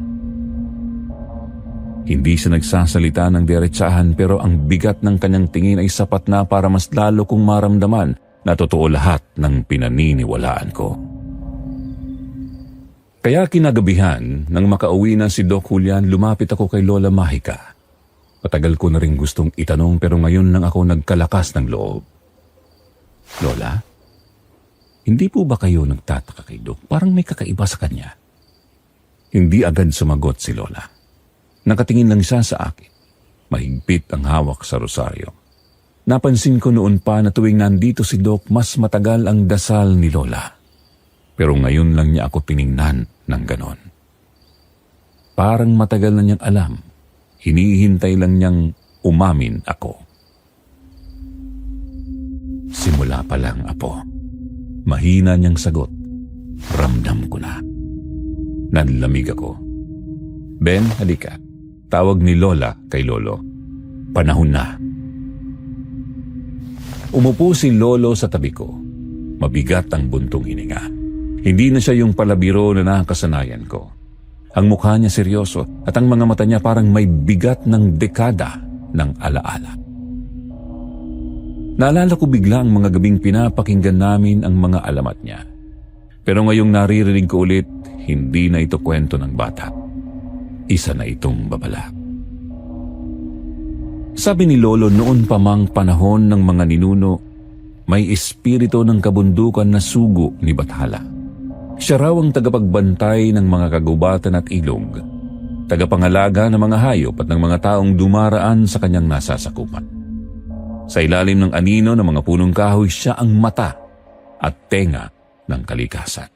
Hindi siya nagsasalita ng diretsahan, pero ang bigat ng kanyang tingin ay sapat na para mas lalo kong maramdaman na totoo lahat ng pinaniniwalaan ko. Kaya kinagabihan, nang makauwi na si Doc Julian, lumapit ako kay Lola Mahika. Matagal ko na rin gustong itanong, pero ngayon lang ako nagkalakas ng loob. "Lola, hindi po ba kayo nagtataka kay Doc? Parang may kakaiba sa kanya." Hindi agad sumagot si Lola. Nakatingin lang siya sa akin. Mahigpit ang hawak sa rosaryo. Napansin ko noon pa na tuwing nandito si Doc, mas matagal ang dasal ni Lola. Pero ngayon lang niya ako tiningnan ng ganon. Parang matagal na niyang alam. Hinihintay lang niyang umamin ako. "Simula pa lang, Apo." Mahina niyang sagot. Ramdam ko na. Nanlamig ako. "Ben, halika." Tawag ni Lola kay Lolo. "Panahon na." Umupo si Lolo sa tabi ko. Mabigat ang buntong hininga. Hindi na siya yung palabiro na nakasanayan ko. Ang mukha niya seryoso at ang mga mata niya parang may bigat ng dekada ng alaala. Naalala ko bigla ang mga gabing pinapakinggan namin ang mga alamat niya. Pero ngayong naririnig ko ulit, hindi na ito kwento ng bata. Isa na itong babala. Sabi ni Lolo, noon pa mang panahon ng mga ninuno, may espiritu ng kabundukan na sugo ni Bathala. Siya raw ang tagapagbantay ng mga kagubatan at ilog, tagapangalaga ng mga hayop at ng mga taong dumaraan sa kanyang nasasakupan. Sa ilalim ng anino ng mga punong kahoy, siya ang mata at tenga ng kalikasan.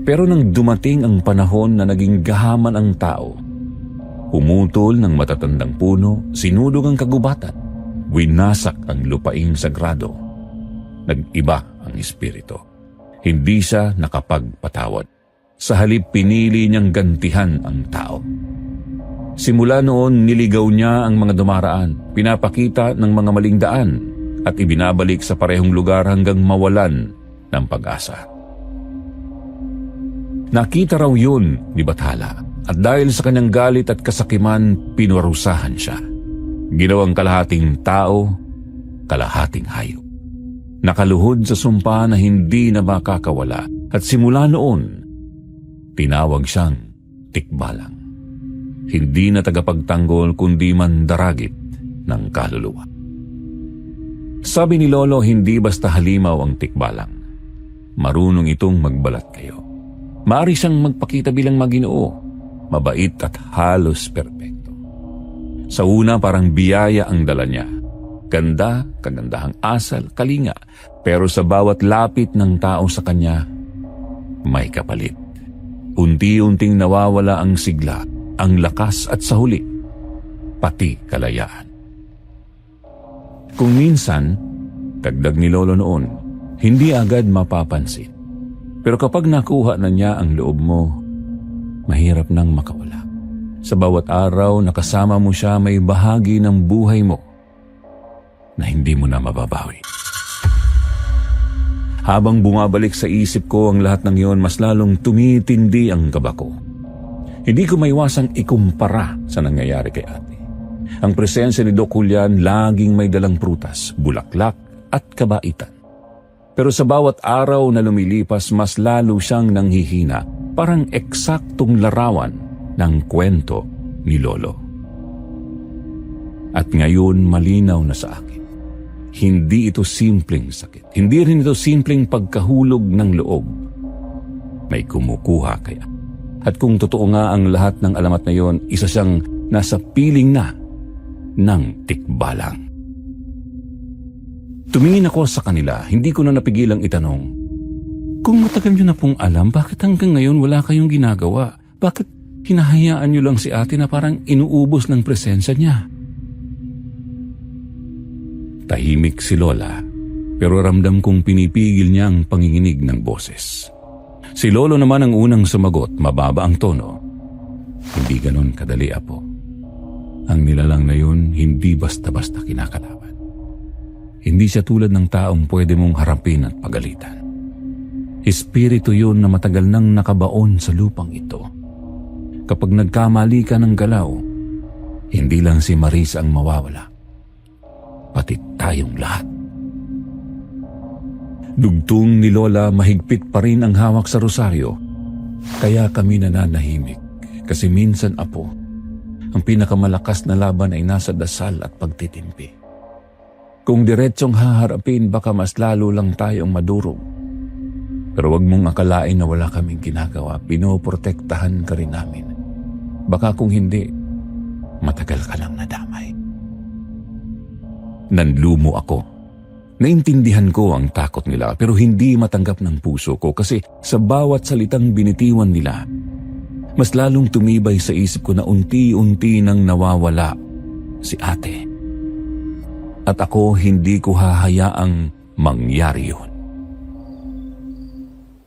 Pero nang dumating ang panahon na naging gahaman ang tao, humutol ng matatandang puno, sinulog ang kagubatan, winasak ang lupaing sagrado, nag-iba ang espiritu. Hindi siya nakapagpatawad. Sa halip, pinili niyang gantihan ang tao. Simula noon, niligaw niya ang mga dumaraan, pinapakita ng mga maling daan, at ibinabalik sa parehong lugar hanggang mawalan ng pag-asa. Nakita raw yun ni Bathala, at dahil sa kanyang galit at kasakiman, pinurusahan siya. Ginawang kalahating tao, kalahating hayop. Nakaluhod sa sumpa na hindi na makakawala, at simula noon, tinawag siyang Tikbalang. Hindi na tagapagtanggol kundi mandaragit ng kaluluwa. Sabi ni Lolo, hindi basta halimaw ang Tikbalang. Marunong itong magbalat kayo. Maaari siyang magpakita bilang maginoo, mabait at halos perpekto. Sa una parang biyaya ang dala niya. Ganda, kagandahang asal, kalinga. Pero sa bawat lapit ng tao sa kanya, may kapalit. Unti-unting nawawala ang sigla, ang lakas at sa huli, pati kalayaan. Kung minsan, dagdag ni Lolo noon, hindi agad mapapansin. Pero kapag nakuha na niya ang loob mo, mahirap nang makawala. Sa bawat araw na kasama mo siya, may bahagi ng buhay mo na hindi mo na mababawi. Habang bumabalik sa isip ko ang lahat ng iyon, mas lalong tumitindi ang kaba ko. Hindi ko maiwasang ikumpara sa nangyayari kay ate. Ang presensya ni Doc Julian laging may dalang prutas, bulaklak at kabaitan. Pero sa bawat araw na lumilipas, mas lalo siyang nanghihina, parang eksaktong larawan ng kwento ni Lolo. At ngayon malinaw na sa akin, hindi ito simpleng sakit. Hindi rin ito simpleng pagkahulog ng loob. May kumukuha kaya. At kung totoo nga ang lahat ng alamat na yon, isa siyang nasa piling na ng Tikbalang. Tumingin ako sa kanila, hindi ko na napigilang itanong, kung matagal nyo na pong alam, bakit hanggang ngayon wala kayong ginagawa? Bakit hinahayaan nyo lang si ate na parang inuubos ng presensya niya? Tahimik si Lola, pero ramdam kong pinipigil niya ang panginginig ng boses. Si Lolo naman ang unang sumagot, mababa ang tono. Hindi ganon kadali, Apo. Ang nilalang na yun, hindi basta-basta kinakalaban. Hindi siya tulad ng taong pwede mong harapin at pagalitan. Espiritu yun na matagal nang nakabaon sa lupang ito. Kapag nagkamali ka ng galaw, hindi lang si Marisa ang mawawala, pati tayong lahat. Dugtong ni Lola, mahigpit pa rin ang hawak sa rosaryo, kaya kami nananahimik. Kasi minsan, Apo, ang pinakamalakas na laban ay nasa dasal at pagtitimpi. Kung diretsong haharapin, baka mas lalo lang tayong madurog. Pero wag mong akalain na wala kaming ginagawa. Pinoprotektahan ka rin namin. Baka kung hindi, matagal ka lang nadamay. Nanlumo ako. Naintindihan ko ang takot nila, pero hindi matanggap ng puso ko kasi sa bawat salitang binitiwan nila, mas lalong tumibay sa isip ko na unti-unti nang nawawala si ate. At ako hindi ko hahayaang mangyari yun.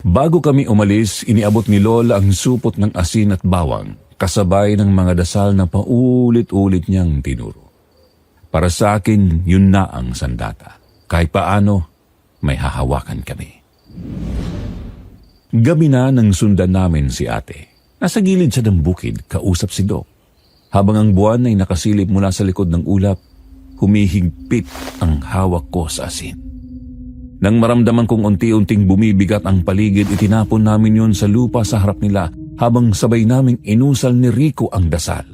Bago kami umalis, iniabot ni Lola ang supot ng asin at bawang, kasabay ng mga dasal na paulit-ulit niyang tinuro. Para sa akin, yun na ang sandata. Kahit paano, may hahawakan kami. Gabi na nang sundan namin si ate. Nasa gilid siya ng bukid, kausap si Doc. Habang ang buwan ay nakasilip mula sa likod ng ulap, humihigpit ang hawak ko sa asin. Nang maramdaman kong unti-unting bumibigat ang paligid, itinapon namin yon sa lupa sa harap nila habang sabay naming inusal ni Rico ang dasal.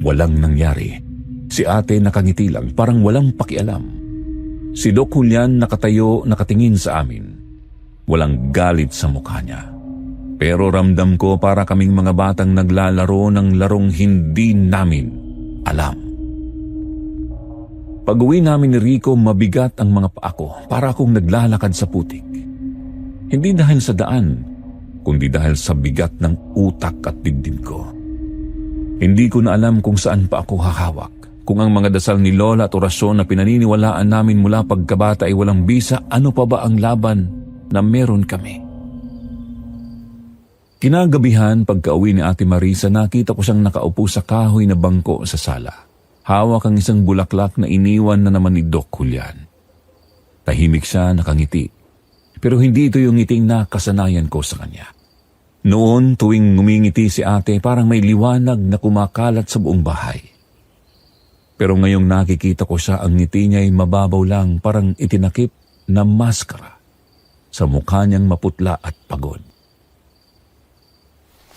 Walang nangyari. Si ate nakangiti lang, parang walang pakialam. Si Doc Julian nakatayo, nakatingin sa amin. Walang galit sa mukha niya. Pero ramdam ko para kaming mga batang naglalaro ng larong hindi namin alam. Pag-uwi namin ni Rico, mabigat ang mga paa ko, para akong naglalakad sa putik. Hindi dahil sa daan, kundi dahil sa bigat ng utak at dibdib ko. Hindi ko na alam kung saan pa ako hahawak. Kung ang mga dasal ni Lola at orasyon na pinaniniwalaan namin mula pagkabata ay walang bisa, ano pa ba ang laban na meron kami? Kinagabihan pagka-uwi ni Ate Marisa, nakita ko siyang nakaupo sa kahoy na bangko sa sala. Hawak ang isang bulaklak na iniwan na naman ni Doc Julian. Tahimik siya, nakangiti. Pero hindi ito yung ngiting na kasanayan ko sa kanya. Noon, tuwing ngumingiti si ate, parang may liwanag na kumakalat sa buong bahay. Pero ngayong nakikita ko siya, ang ngiti niya ay mababaw lang, parang itinakip na maskara sa mukha niyang maputla at pagod.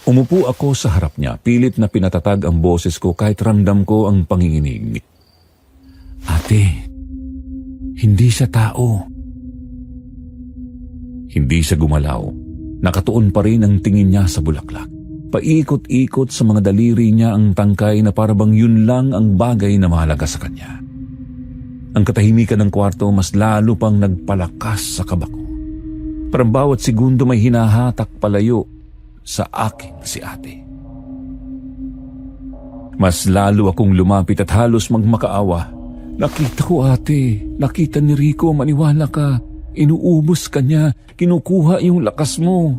Umupo ako sa harap niya, pilit na pinatatag ang boses ko kahit ramdam ko ang panginginig. Ate, hindi siya tao. Hindi siya gumalaw. Nakatuon pa rin ang tingin niya sa bulaklak. Paikot-ikot sa mga daliri niya ang tangkay na parabang yun lang ang bagay na mahalaga sa kanya. Ang katahimikan ng kwarto mas lalo pang nagpalakas sa kaba ko. Parang bawat segundo may hinahatak palayo sa akin si ate. Mas lalo akong lumapit at halos magmakaawa. Nakita ko ate, nakita ni Rico, maniwala ka. Inuubos ka niya, kinukuha yung lakas mo.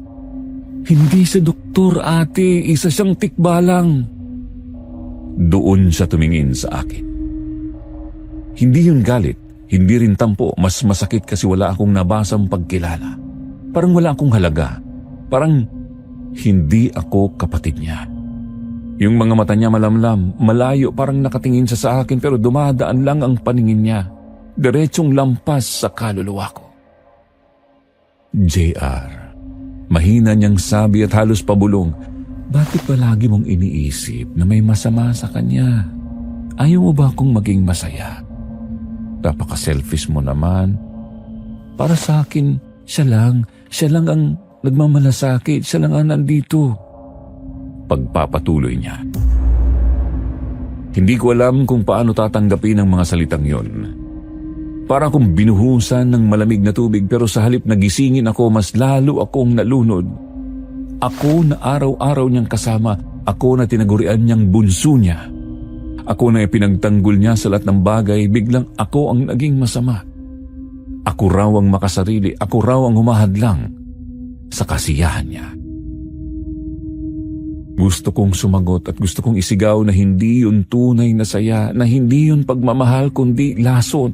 Hindi siya doktor ate, isa siyang tikbalang. Doon siya tumingin sa akin. Hindi yun galit, hindi rin tampo, mas masakit kasi wala akong nabasang pagkilala. Parang wala akong halaga, parang hindi ako kapatid niya. Yung mga mata niya malamlam, malayo, parang nakatingin siya sa akin pero dumadaan lang ang paningin niya. Diretsong lampas sa kaluluwa ko. JR, mahina niyang sabi at halos pabulong, bakit ba lagi mong iniisip na may masama sa kanya? Ayaw mo ba akong maging masaya? Napaka-selfish mo naman. Para sa akin, siya lang ang nagmamalasakit, siya lang ang nandito. Pagpapatuloy niya. Hindi ko alam kung paano tatanggapin ang mga salitang yon. Para akong binuhusan ng malamig na tubig pero sa halip na gisingin ako, mas lalo akong nalunod. Ako na araw-araw niyang kasama, ako na tinagurian niyang bunso niya. Ako na ipinagtanggol niya sa lahat ng bagay, biglang ako ang naging masama. Ako raw ang makasarili, ako raw ang humahadlang sa kasiyahan niya. Gusto kong sumagot at gusto kong isigaw na hindi yun tunay na saya, na hindi yun pagmamahal kundi lasot.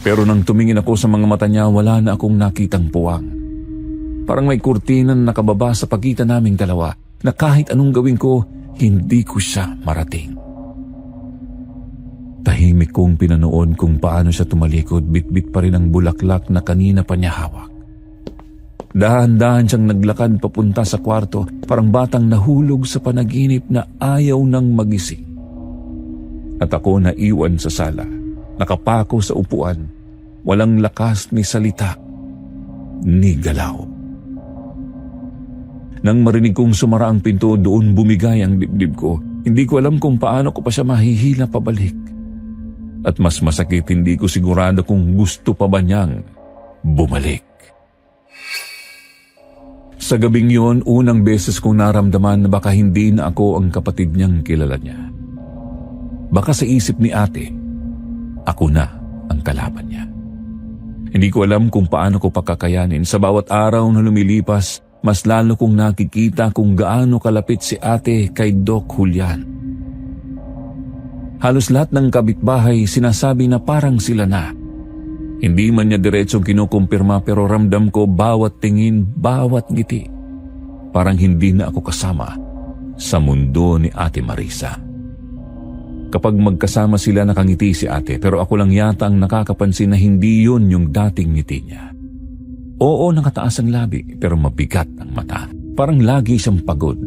Pero nang tumingin ako sa mga mata niya, wala na akong nakitang puwang. Parang may kurtinang nakababa sa pagitan naming dalawa na kahit anong gawin ko, hindi ko siya marating. Tahimik kong pinanood kung paano siya tumalikod, bit-bit pa rin ang bulaklak na kanina pa niya hawak. Dahan-dahan siyang naglakad papunta sa kwarto, parang batang nahulog sa panaginip na ayaw nang magising. At ako naiwan sa sala. Nakapako sa upuan, walang lakas ni salita, ni galaw. Nang marinig kong sumara ang pinto, doon bumigay ang dibdib ko. Hindi ko alam kung paano ko pa siya mahihila pabalik. At mas masakit, hindi ko sigurado kung gusto pa ba niyang bumalik. Sa gabing yon, unang beses kong naramdaman na baka hindi na ako ang kapatid niyang kilala niya. Baka sa isip ni ate, ako na ang kalaban niya. Hindi ko alam kung paano ko pakakayanin. Sa bawat araw na lumilipas, mas lalo kong nakikita kung gaano kalapit si ate kay Doc Julian. Halos lahat ng kapitbahay sinasabi na parang sila na. Hindi man niya diretsong kinukumpirma pero ramdam ko bawat tingin, bawat ngiti. Parang hindi na ako kasama sa mundo ni Ate Marisa. Kapag magkasama sila, nakangiti si ate pero ako lang yata ang nakakapansin na hindi yun yung dating ngiti niya. Oo, nakataas ang labi pero mabigat ang mata. Parang lagi siyang pagod.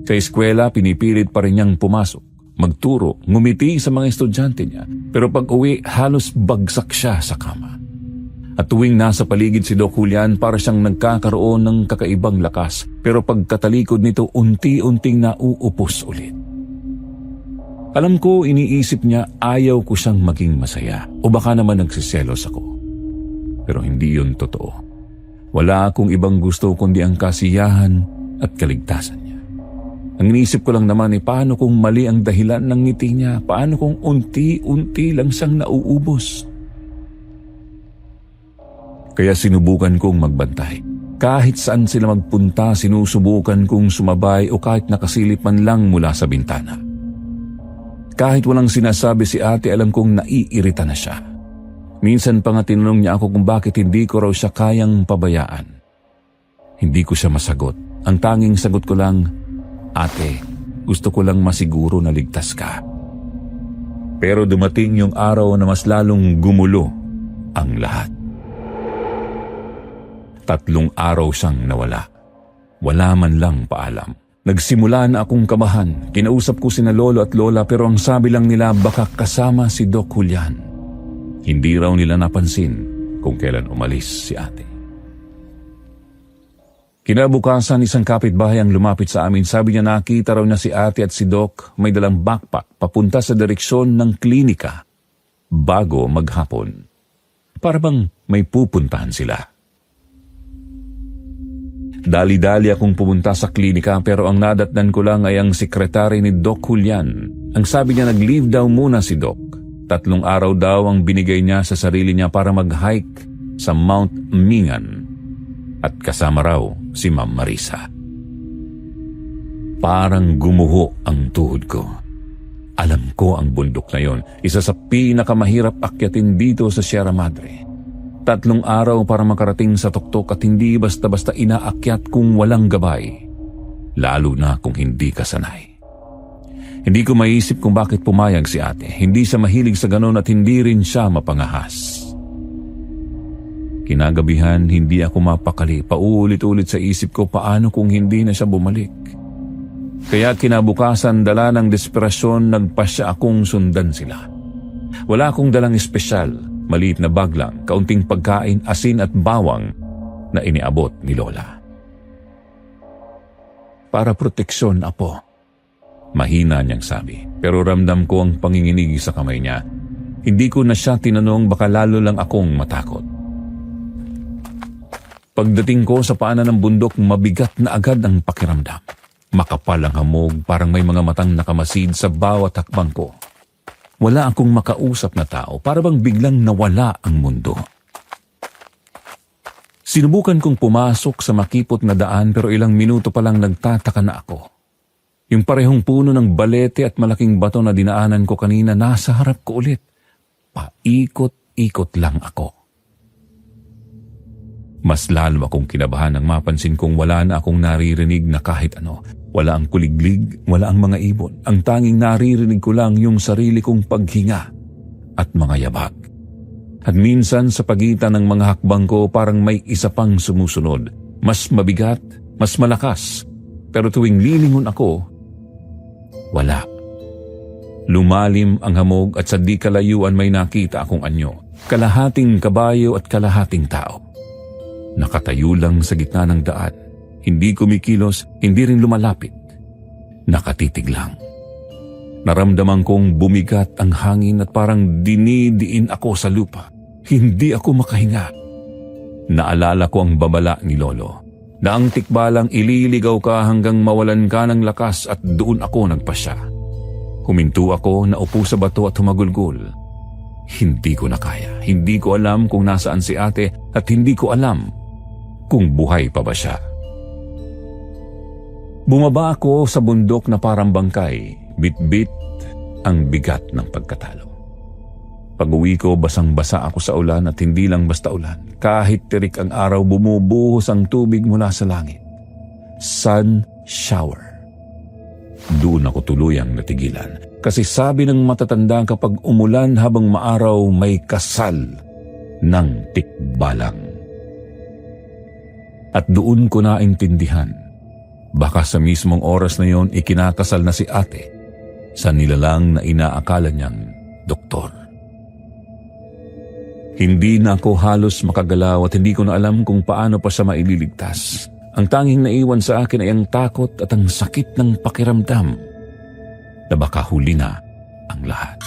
Sa eskwela, pinipilit pa rin niyang pumasok, magturo, ngumiti sa mga estudyante niya. Pero pag uwi, halos bagsak siya sa kama. At tuwing nasa paligid si Doc Julian, para siyang nagkakaroon ng kakaibang lakas. Pero pagkatalikod nito, unti-unting nauupos ulit. Alam ko, iniisip niya ayaw ko siyang maging masaya o baka naman nagsiselos ako. Pero hindi yun totoo. Wala akong ibang gusto kundi ang kasiyahan at kaligtasan niya. Ang iniisip ko lang naman ay paano kung mali ang dahilan ng ngiti niya, paano kung unti-unti lang siyang nauubos. Kaya sinubukan kong magbantay. Kahit saan sila magpunta, sinusubukan kong sumabay o kahit nakasilip man lang mula sa bintana. Kahit walang sinasabi si ate, alam kong naiirita na siya. Minsan pa nga tinanong niya ako kung bakit hindi ko raw siya kayang pabayaan. Hindi ko siya masagot. Ang tanging sagot ko lang, "Ate, gusto ko lang masiguro na ligtas ka." Pero dumating yung araw na mas lalong gumulo ang lahat. 3 araw siyang nawala. Wala man lang paalam. Nagsimula na akong kabahan. Kinausap ko sina lolo at lola pero ang sabi lang nila baka kasama si Doc Julian. Hindi raw nila napansin kung kailan umalis si ate. Kinabukasan, isang kapitbahay ang lumapit sa amin. Sabi niya nakita raw niya si ate at si Doc may dalang backpack papunta sa direksyon ng klinika bago maghapon. Para bang may pupuntahan sila. Dali-dali akong pumunta sa klinika pero ang nadatnan ko lang ay ang sekretary ni Doc Julian. Ang sabi niya nag-leave daw muna si Doc. 3 araw daw ang binigay niya sa sarili niya para mag-hike sa Mount Mingan. At kasama raw si Ma'am Marisa. Parang gumuho ang tuhod ko. Alam ko ang bundok na yon, isa sa pinakamahirap akyatin dito sa Sierra Madre. 3 araw para makarating sa tuktok at hindi basta-basta inaakyat kung walang gabay. Lalo na kung hindi ka sanay. Hindi ko maisip kung bakit pumayag si ate. Hindi siya mahilig sa ganon at hindi rin siya mapangahas. Kinagabihan, hindi ako mapakali. Paulit-ulit sa isip ko paano kung hindi na siya bumalik. Kaya kinabukasan, dala ng desperasyon, nagpasya akong sundan sila. Wala akong dalang espesyal, maliit na bag lang, kaunting pagkain, asin at bawang na iniabot ni Lola. Para proteksyon, apo. Mahina niyang sabi, pero ramdam ko ang panginginig sa kamay niya. Hindi ko na siya tinanong, baka lalo lang akong matakot. Pagdating ko sa paanan ng bundok, mabigat na agad ang pakiramdam. Makapal ang hamog, parang may mga matang nakamasid sa bawat hakbang ko. Wala akong makausap na tao, para bang biglang nawala ang mundo. Sinubukan kong pumasok sa makipot na daan pero ilang minuto pa lang nagtataka na ako. Yung parehong puno ng balete at malaking bato na dinaanan ko kanina nasa harap ko ulit. Paikot-ikot lang ako. Mas lalo akong kinabahan nang mapansin kong wala na akong naririnig na kahit ano. Wala ang kuliglig, wala ang mga ibon. Ang tanging naririnig ko lang yung sarili kong paghinga at mga yabag. At minsan sa pagitan ng mga hakbang ko parang may isa pang sumusunod. Mas mabigat, mas malakas. Pero tuwing lilingon ako, wala. Lumalim ang hamog at sa di kalayuan may nakita akong anyo. Kalahating kabayo at kalahating tao. Nakatayo lang sa gitna ng daan. Hindi kumikilos, hindi rin lumalapit. Nakatitig lang. Naramdaman kong bumigat ang hangin at parang dinidiin ako sa lupa. Hindi ako makahinga. Naalala ko ang babala ni Lolo. Na ang tikbalang ililigaw ka hanggang mawalan ka ng lakas at doon ako nagpasya. Huminto ako, naupo sa bato at humagulgol. Hindi ko na kaya. Hindi ko alam kung nasaan si ate at hindi ko alam kung buhay pa ba siya. Bumaba ako sa bundok na parang bangkay, bit-bit ang bigat ng pagkatalo. Pag-uwi ko, basang-basa ako sa ulan at hindi lang basta ulan. Kahit tirik ang araw, bumubuhos ang tubig mula sa langit. Sun shower. Doon ako tuluyang natigilan. Kasi sabi ng matatanda kapag umulan habang maaraw, may kasal ng tikbalang. At doon ko naintindihan, baka sa mismong oras na yon ikinakasal na si ate sa nilalang na inaakala niyang doktor. Hindi na ako halos makagalaw at hindi ko na alam kung paano pa siya maililigtas. Ang tanging naiwan sa akin ay ang takot at ang sakit ng pakiramdam na baka huli na ang lahat.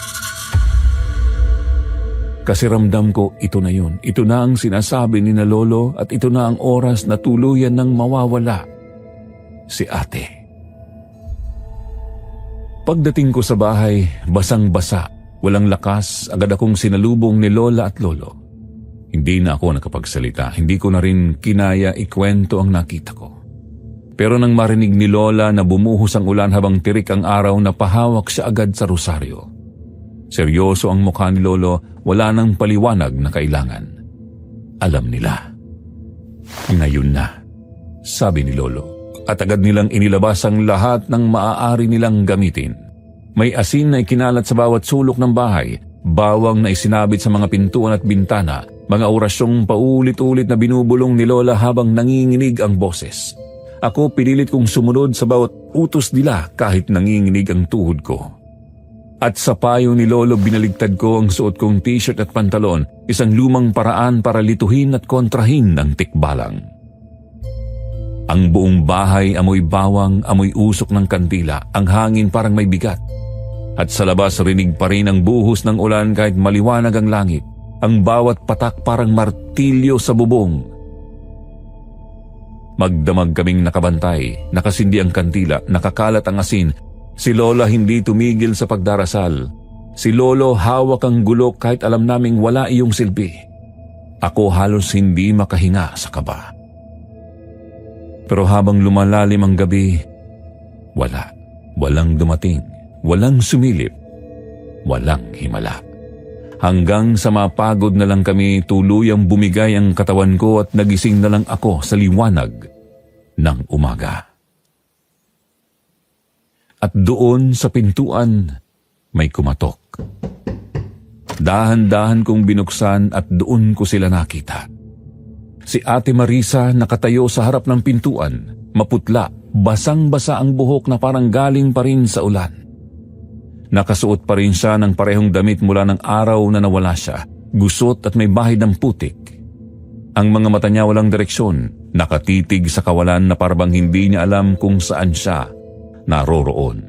Kasi ramdam ko ito na yun. Ito na ang sinasabi ni na Lolo at ito na ang oras na tuluyan ng mawawala si ate. Pagdating ko sa bahay, basang-basa, walang lakas, agad akong sinalubong ni Lola at Lolo. Hindi na ako nakapagsalita, hindi ko na rin kinaya ikwento ang nakita ko. Pero nang marinig ni Lola na bumuhos ang ulan habang tirik ang araw, napahawak siya agad sa rosaryo. Seryoso ang mukha ni Lolo, wala nang paliwanag na kailangan. Alam nila. Ngayon na, sabi ni Lolo, at agad nilang inilabas ang lahat ng maaari nilang gamitin. May asin na ikinalat sa bawat sulok ng bahay, bawang na isinabit sa mga pintuan at bintana, mga orasyong paulit-ulit na binubulong ni Lola habang nanginginig ang boses. Ako pinilit kong sumunod sa bawat utos nila kahit nanginginig ang tuhod ko. At sa payo ni Lolo binaligtad ko ang suot kong t-shirt at pantalon, isang lumang paraan para lituhin at kontrahin ang tikbalang. Ang buong bahay amoy bawang, amoy usok ng kandila, ang hangin parang may bigat. At sa labas rinig pa rin ang buhos ng ulan kahit maliwanag ang langit, ang bawat patak parang martilyo sa bubong. Magdamag kaming nakabantay, nakasindi ang kandila, nakakalat ang asin. Si Lola hindi tumigil sa pagdarasal. Si Lolo hawak ang gulok kahit alam naming wala iyong silbi. Ako halos hindi makahinga sa kaba. Pero habang lumalalim ang gabi, walang dumating, walang sumilip, walang himala. Hanggang sa mapagod na lang kami, tuluyang bumigay ang katawan ko at nagising na lang ako sa liwanag ng umaga. At doon sa pintuan, may kumatok. Dahan-dahan kong binuksan at doon ko sila nakita. Si Ate Marisa nakatayo sa harap ng pintuan, maputla, basang-basa ang buhok na parang galing pa rin sa ulan. Nakasuot pa rin siya ng parehong damit mula ng araw na nawala siya, gusot at may bahid ng putik. Ang mga mata niya walang direksyon, nakatitig sa kawalan na parang hindi niya alam kung saan siya naroroon.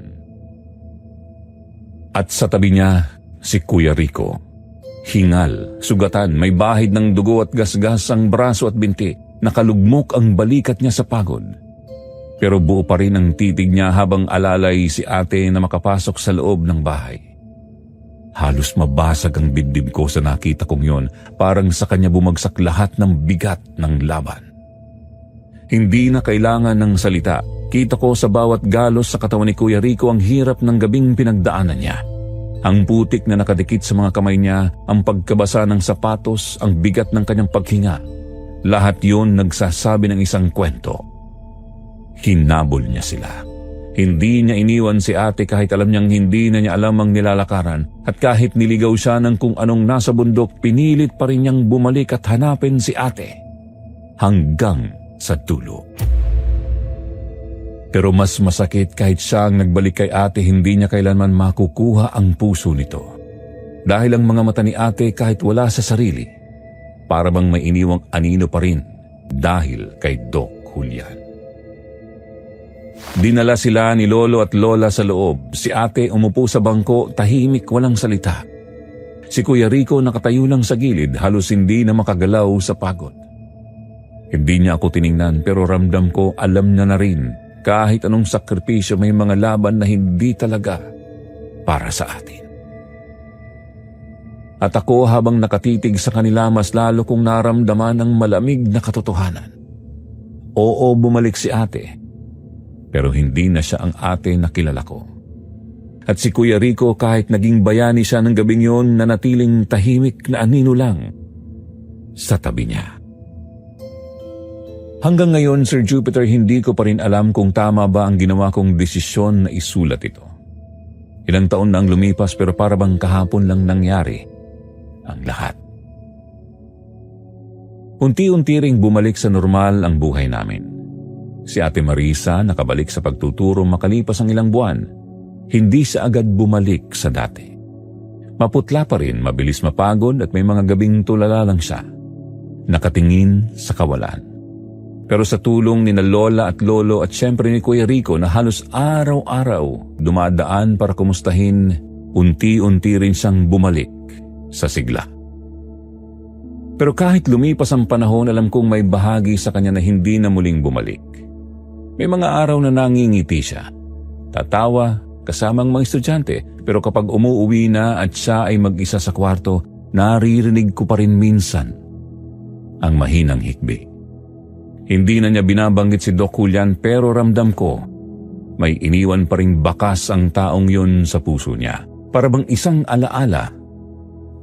At sa tabi niya, si Kuya Rico. Hingal, sugatan, may bahid ng dugo at gasgas ang braso at binti. Nakalugmok ang balikat niya sa pagod. Pero buo pa rin ang titig niya habang alalay si ate na makapasok sa loob ng bahay. Halos mabasag ang dibdib ko sa nakita kong yon, parang sa kanya bumagsak lahat ng bigat ng laban. Hindi na kailangan ng salita. Kita ko sa bawat galos sa katawan ni Kuya Rico ang hirap ng gabing pinagdaanan niya. Ang putik na nakadikit sa mga kamay niya, ang pagkabasa ng sapatos, ang bigat ng kanyang paghinga. Lahat yun nagsasabi ng isang kwento. Hinabol niya sila. Hindi niya iniwan si ate kahit alam niyang hindi na niya alam ang nilalakaran, at kahit niligaw siya ng kung anong nasa bundok, pinilit pa rin niyang bumalik at hanapin si ate. Hanggang sa dulo. Pero mas masakit kahit siya ang nagbalik kay ate, hindi niya kailanman makukuha ang puso nito. Dahil ang mga mata ni ate kahit wala sa sarili, para bang may iniwang anino pa rin dahil kay Doc Julian. Dinala sila ni Lolo at Lola sa loob. Si ate umupo sa bangko, tahimik, walang salita. Si Kuya Rico nakatayo lang sa gilid, halos hindi na makagalaw sa pagod. Hindi niya ako tiningnan pero ramdam ko alam niya na rin. Kahit anong sakripisyo, may mga laban na hindi talaga para sa atin. At ako habang nakatitig sa kanila, mas lalo kong naramdaman ang malamig na katotohanan. Oo, bumalik si ate, pero hindi na siya ang ate na kilala ko. At si Kuya Rico, kahit naging bayani siya ng gabing yon, nanatiling tahimik na anino lang sa tabi niya. Hanggang ngayon, Sir Jupiter, hindi ko pa rin alam kung tama ba ang ginawa kong desisyon na isulat ito. Ilang taon na ang lumipas pero para bang kahapon lang nangyari ang lahat. Unti-unti ring bumalik sa normal ang buhay namin. Si Ate Marisa nakabalik sa pagtuturo makalipas ang ilang buwan. Hindi siya agad bumalik sa dati. Maputla pa rin, mabilis mapagod at may mga gabing tulala lang siya. Nakatingin sa kawalan. Pero sa tulong ni na Lola at Lolo at syempre ni Kuya Rico na halos araw-araw dumadaan para kumustahin, unti-unti rin siyang bumalik sa sigla. Pero kahit lumipas ang panahon, alam kong may bahagi sa kanya na hindi na muling bumalik. May mga araw na nangingiti siya. Tatawa, kasamang mga estudyante, pero kapag umuuwi na at siya ay mag-isa sa kwarto, naririnig ko pa rin minsan ang mahinang hikbi. Hindi na niya binabanggit si Doc Julian pero ramdam ko may iniwan pa ring bakas ang taong yun sa puso niya. Para bang isang alaala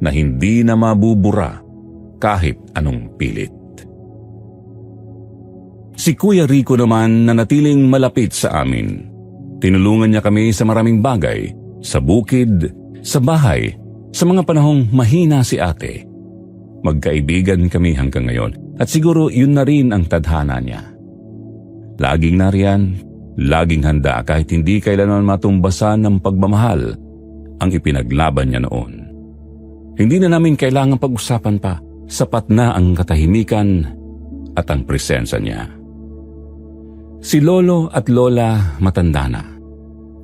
na hindi na mabubura kahit anong pilit. Si Kuya Rico naman nanatiling malapit sa amin. Tinulungan niya kami sa maraming bagay, sa bukid, sa bahay, sa mga panahong mahina si ate. Magkaibigan kami hanggang ngayon at siguro yun na rin ang tadhana niya. Laging nariyan, laging handa kahit hindi kailanman matumbasan ng pagmamahal ang ipinaglaban niya noon. Hindi na namin kailangan pag-usapan pa, sapat na ang katahimikan at ang presensya niya. Si Lolo at Lola matanda na.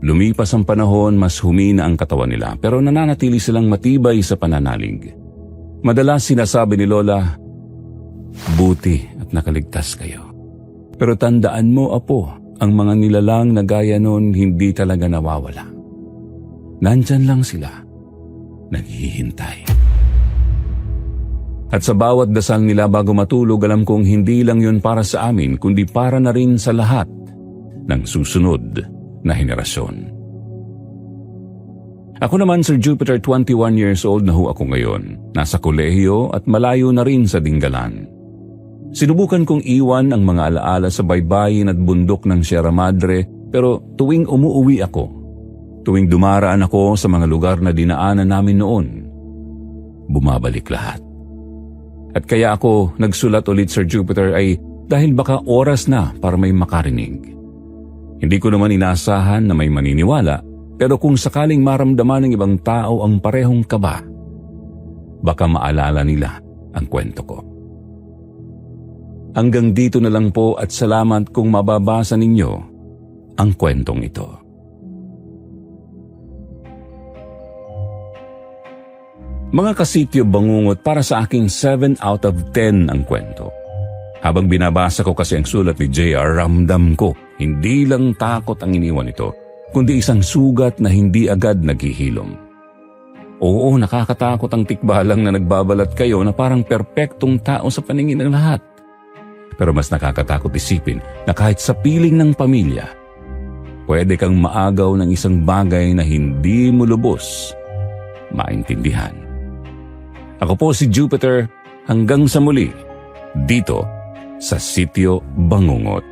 Lumipas ang panahon, mas humina ang katawan nila pero nananatili silang matibay sa pananalig. Madalas sinasabi ni Lola, "Buti at nakaligtas kayo. Pero tandaan mo, Apo, ang mga nilalang na gaya noon hindi talaga nawawala. Nandyan lang sila, naghihintay." At sa bawat dasal nila bago matulog, alam kong hindi lang yun para sa amin, kundi para na rin sa lahat ng susunod na henerasyon. Ako naman, Sir Jupiter, 21 years old na ho ako ngayon. Nasa kolehiyo at malayo na rin sa Dingalan. Sinubukan kong iwan ang mga alaala sa baybayin at bundok ng Sierra Madre, pero tuwing umuuwi ako, tuwing dumaraan ako sa mga lugar na dinaanan namin noon, bumabalik lahat. At kaya ako nagsulat ulit, Sir Jupiter, ay dahil baka oras na para may makarinig. Hindi ko naman inaasahan na may maniniwala, pero kung sakaling maramdaman ng ibang tao ang parehong kaba, baka maalala nila ang kwento ko. Hanggang dito na lang po at salamat kung mababasa ninyo ang kwentong ito. Mga kasityo bangungot, para sa aking 7 out of 10 ang kwento. Habang binabasa ko kasi ang sulat ni JR, ramdam ko, hindi lang takot ang iniwan ito, kundi isang sugat na hindi agad naghihilom. Oo, nakakatakot ang tikbalang na nagbabalat kayo na parang perpektong tao sa paningin ng lahat. Pero mas nakakatakot isipin na kahit sa piling ng pamilya, pwede kang maagaw ng isang bagay na hindi mo lubos maintindihan. Ako po si Jupiter, hanggang sa muli, dito sa Sitio Bangungot.